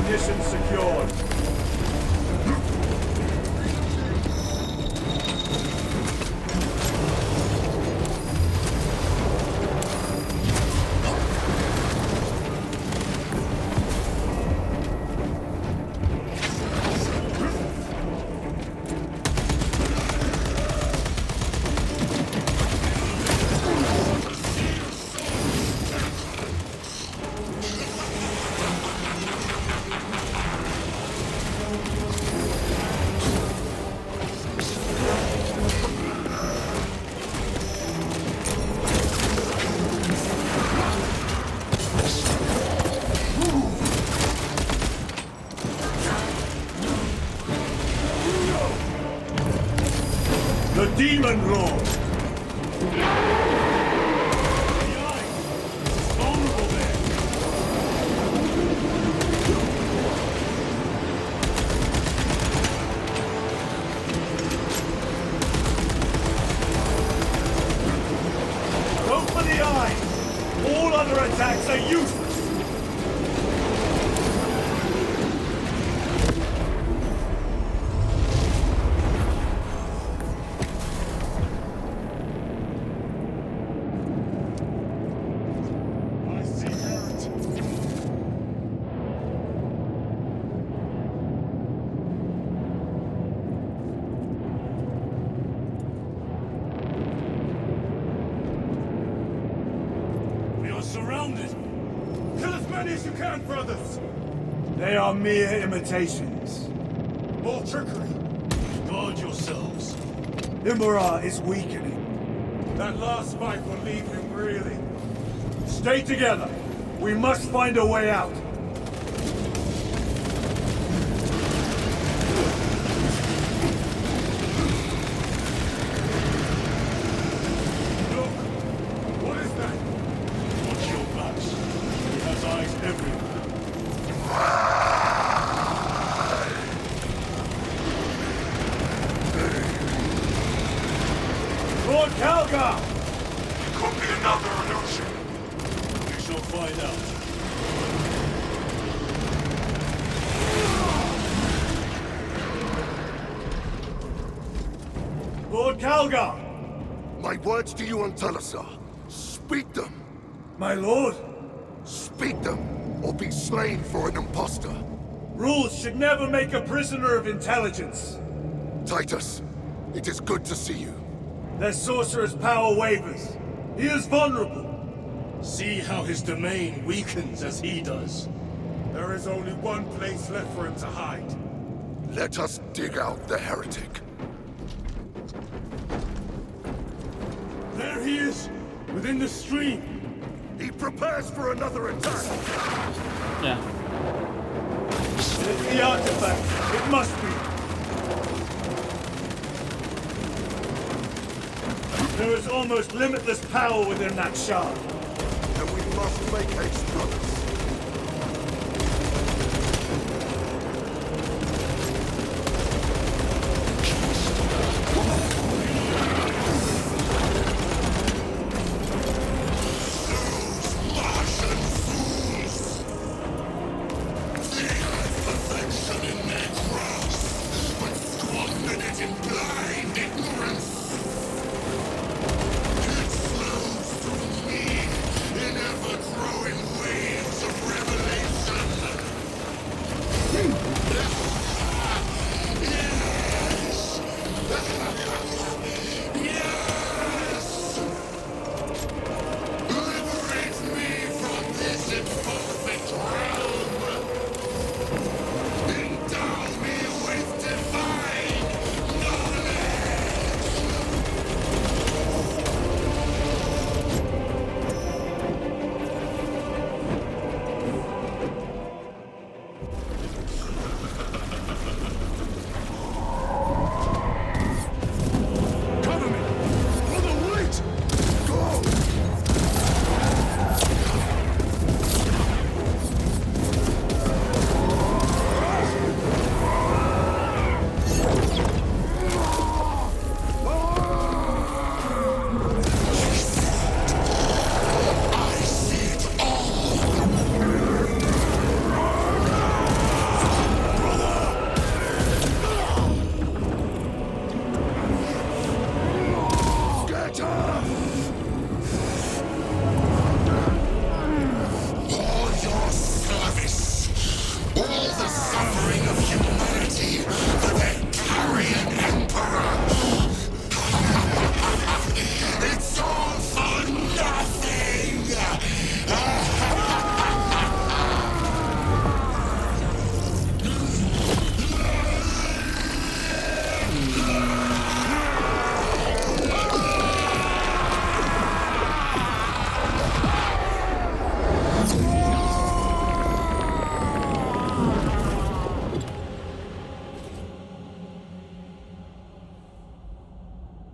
[SPEAKER 2] Ignition secured. The Demon Lord! It's vulnerable there! Go for the eye! All other attacks are useless! Surrounded! Kill as many as you can, brothers! They are mere imitations. More trickery. Guard yourselves. Imura is weakening. That last fight will leave him reeling. Stay together. We must find a way out. Lord Calgar!
[SPEAKER 3] It could be another illusion.
[SPEAKER 2] We shall find out. Lord Calgar!
[SPEAKER 3] My words to you on Talasar. Speak them.
[SPEAKER 2] My lord?
[SPEAKER 3] Speak them, or be slain for an impostor.
[SPEAKER 2] Rules should never make a prisoner of intelligence.
[SPEAKER 3] Titus, it is good to see you.
[SPEAKER 2] Their sorcerer's power wavers. He is vulnerable.
[SPEAKER 10] See how his domain weakens as he does.
[SPEAKER 6] There is only one place left for him to hide.
[SPEAKER 3] Let us dig out the heretic.
[SPEAKER 2] There he is, within the stream.
[SPEAKER 3] He prepares for another attack.
[SPEAKER 1] Yeah.
[SPEAKER 2] It's the artifact. It must be. There is almost limitless power within that shard.
[SPEAKER 3] Then we must make haste, brothers.
[SPEAKER 11] In ever-growing waves.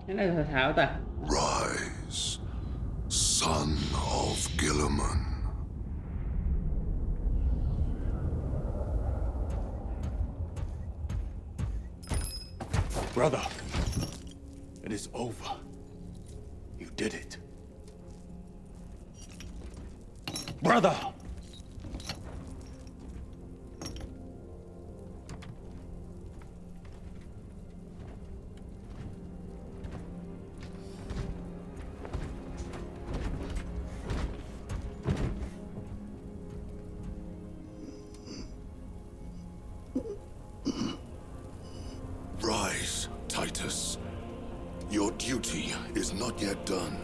[SPEAKER 1] Cái này là Thảo ta.
[SPEAKER 3] Rise, son of Gilliman.
[SPEAKER 6] Brother, it is over. You did it. Brother!
[SPEAKER 3] Rise, Titus. Your duty is not yet done.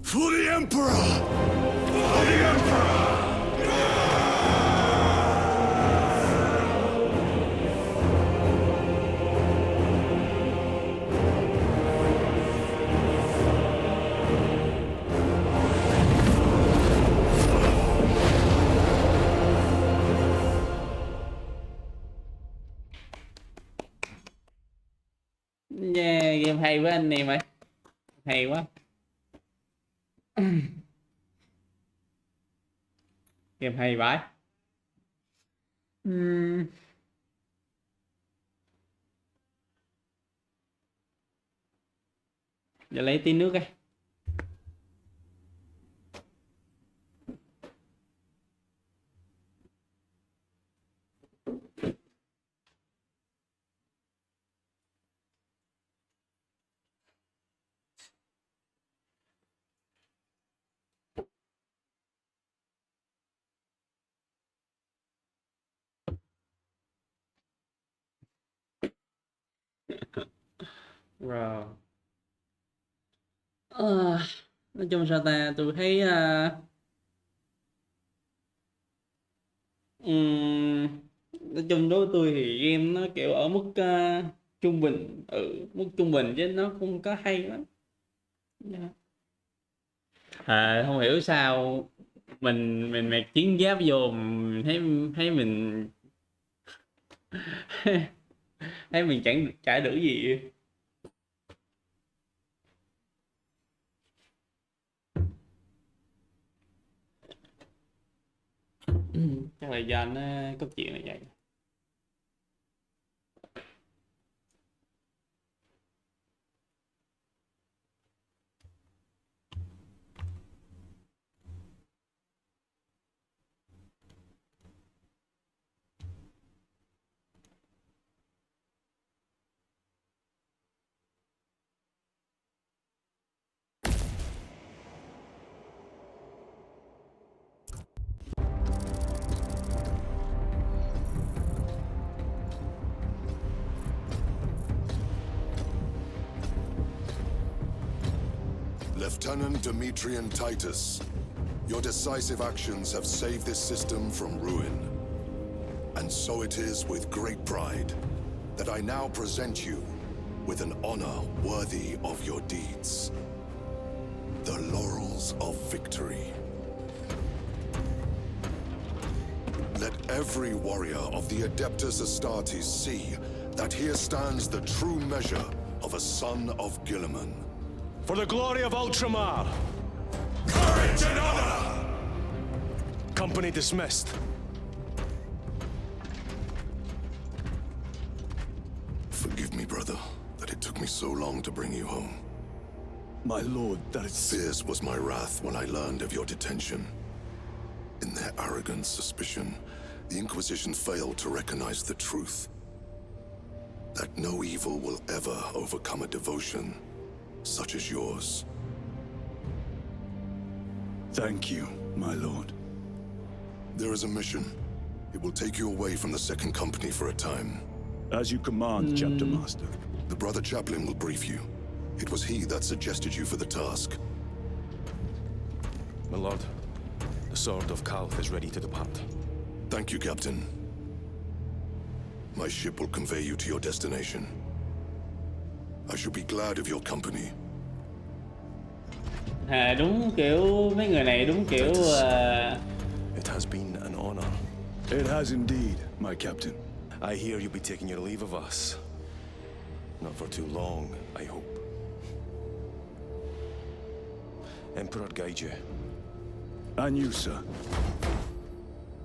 [SPEAKER 3] For the Emperor! For the Emperor!
[SPEAKER 1] Yeah, game hay quá anh em ơi. Hay quá. Game hay vãi. Giờ lấy tí nước ấy. Rồi. Nói chung sao ta, tôi thấy nói chung đối với tôi thì game nó kiểu ở mức trung bình, ở mức trung bình chứ nó không có hay lắm. Không hiểu sao mình mặc chiến giáp vô mình thấy mình thấy mình chẳng chả được gì. Chắc là do nó có chuyện là vậy.
[SPEAKER 7] Lieutenant Demetrian Titus, your decisive actions have saved this system from ruin. And so it is with great pride that I now present you with an honor worthy of your deeds. The laurels of victory. Let every warrior of the Adeptus Astartes see that here stands the true measure of a son of Guilliman.
[SPEAKER 10] For the glory of Ultramar!
[SPEAKER 7] Courage and honor!
[SPEAKER 10] Company dismissed.
[SPEAKER 7] Forgive me, brother, that it took me so long to bring you home.
[SPEAKER 2] My lord, that is...
[SPEAKER 7] Fierce was my wrath when I learned of your detention. In their arrogant suspicion, the Inquisition failed to recognize the truth. That no evil will ever overcome a devotion such as yours.
[SPEAKER 2] Thank you, my lord.
[SPEAKER 7] There is a mission. It will take you away from the Second Company for a time.
[SPEAKER 2] As you command, Chapter Master.
[SPEAKER 7] The Brother Chaplain will brief you. It was he that suggested you for the task.
[SPEAKER 10] My lord, the sword of Kalth is ready to depart.
[SPEAKER 7] Thank you, Captain. My ship will convey you to your destination. I shall be glad of your company.
[SPEAKER 1] Đúng kiểu mấy người này đúng kiểu
[SPEAKER 10] It has been an honor.
[SPEAKER 2] It has indeed, my captain.
[SPEAKER 10] I hear you'll be taking your leave of us. Not for too long, I hope. Emperor guide you.
[SPEAKER 2] And you, sir.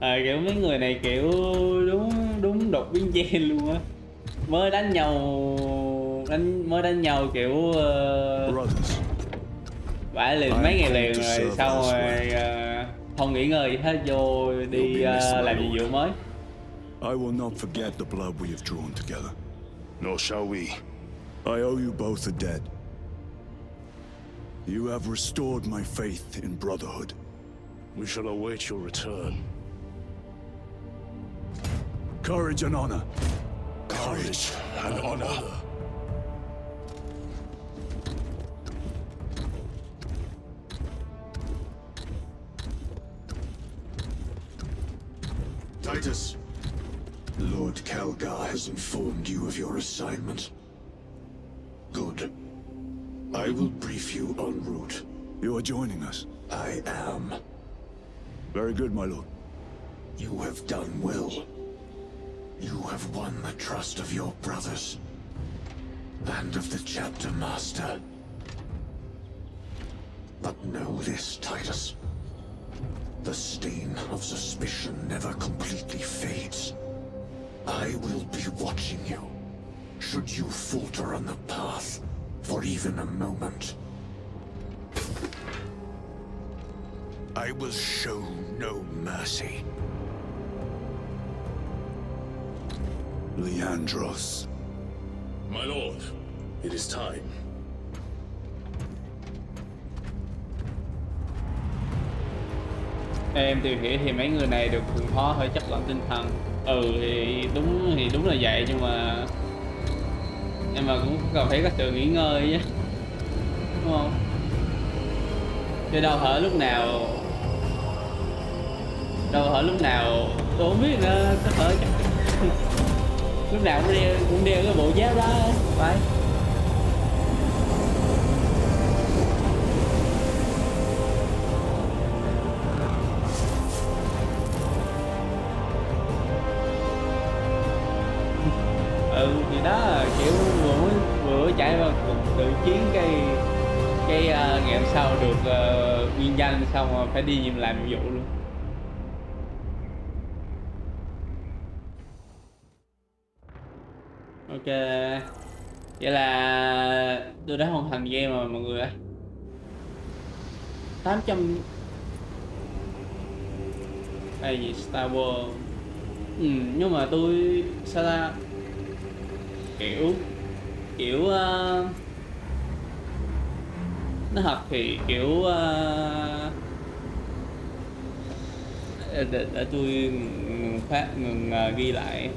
[SPEAKER 1] Kiểu mấy người này kiểu đúng đột biến gen luôn á. Mới đánh nhau kiểu vãi liền mấy ngày liền rồi sau rồi không nghỉ ngơi gì hết, vô đi làm nhiệm vụ mới.
[SPEAKER 2] I will not forget the blood we have drawn together.
[SPEAKER 7] Nor shall we.
[SPEAKER 2] I owe you both a debt. You have restored my faith in brotherhood.
[SPEAKER 7] We shall await your return.
[SPEAKER 2] Courage and honor.
[SPEAKER 7] Courage and honor. Titus.
[SPEAKER 3] Lord Calgar has informed you of your assignment. Good. I will brief you en route.
[SPEAKER 2] You are joining us.
[SPEAKER 3] I am.
[SPEAKER 2] Very good, my lord.
[SPEAKER 3] You have done well. You have won the trust of your brothers. And of the Chapter Master. But know this, Titus. The stain of suspicion never completely fades. I will be watching you. Should you falter on the path for even a moment. I will show no mercy.
[SPEAKER 2] Leandros.
[SPEAKER 7] My lord, it is time.
[SPEAKER 1] Em tìm hiểu thì mấy người này được thượng phó hơi chất lỏng tinh thần. Thì đúng là vậy, nhưng mà cũng cần phải có sự nghỉ ngơi chứ, đúng không? Chứ đâu hở lúc nào tôi không biết nữa, có hở chắc lúc nào cũng đeo cái bộ giáp đó phải. Thì đó kiểu vừa chạy vào cuộc tự chiến cái ngày hôm sau được vinh danh, xong rồi phải đi làm nhiệm vụ luôn. Ok, vậy là tôi đã hoàn thành game rồi mọi người ạ. 800 hay gì Star Wars. Nhưng mà tôi sao ta, kiểu nó thật thì kiểu để tôi ngừng ghi lại.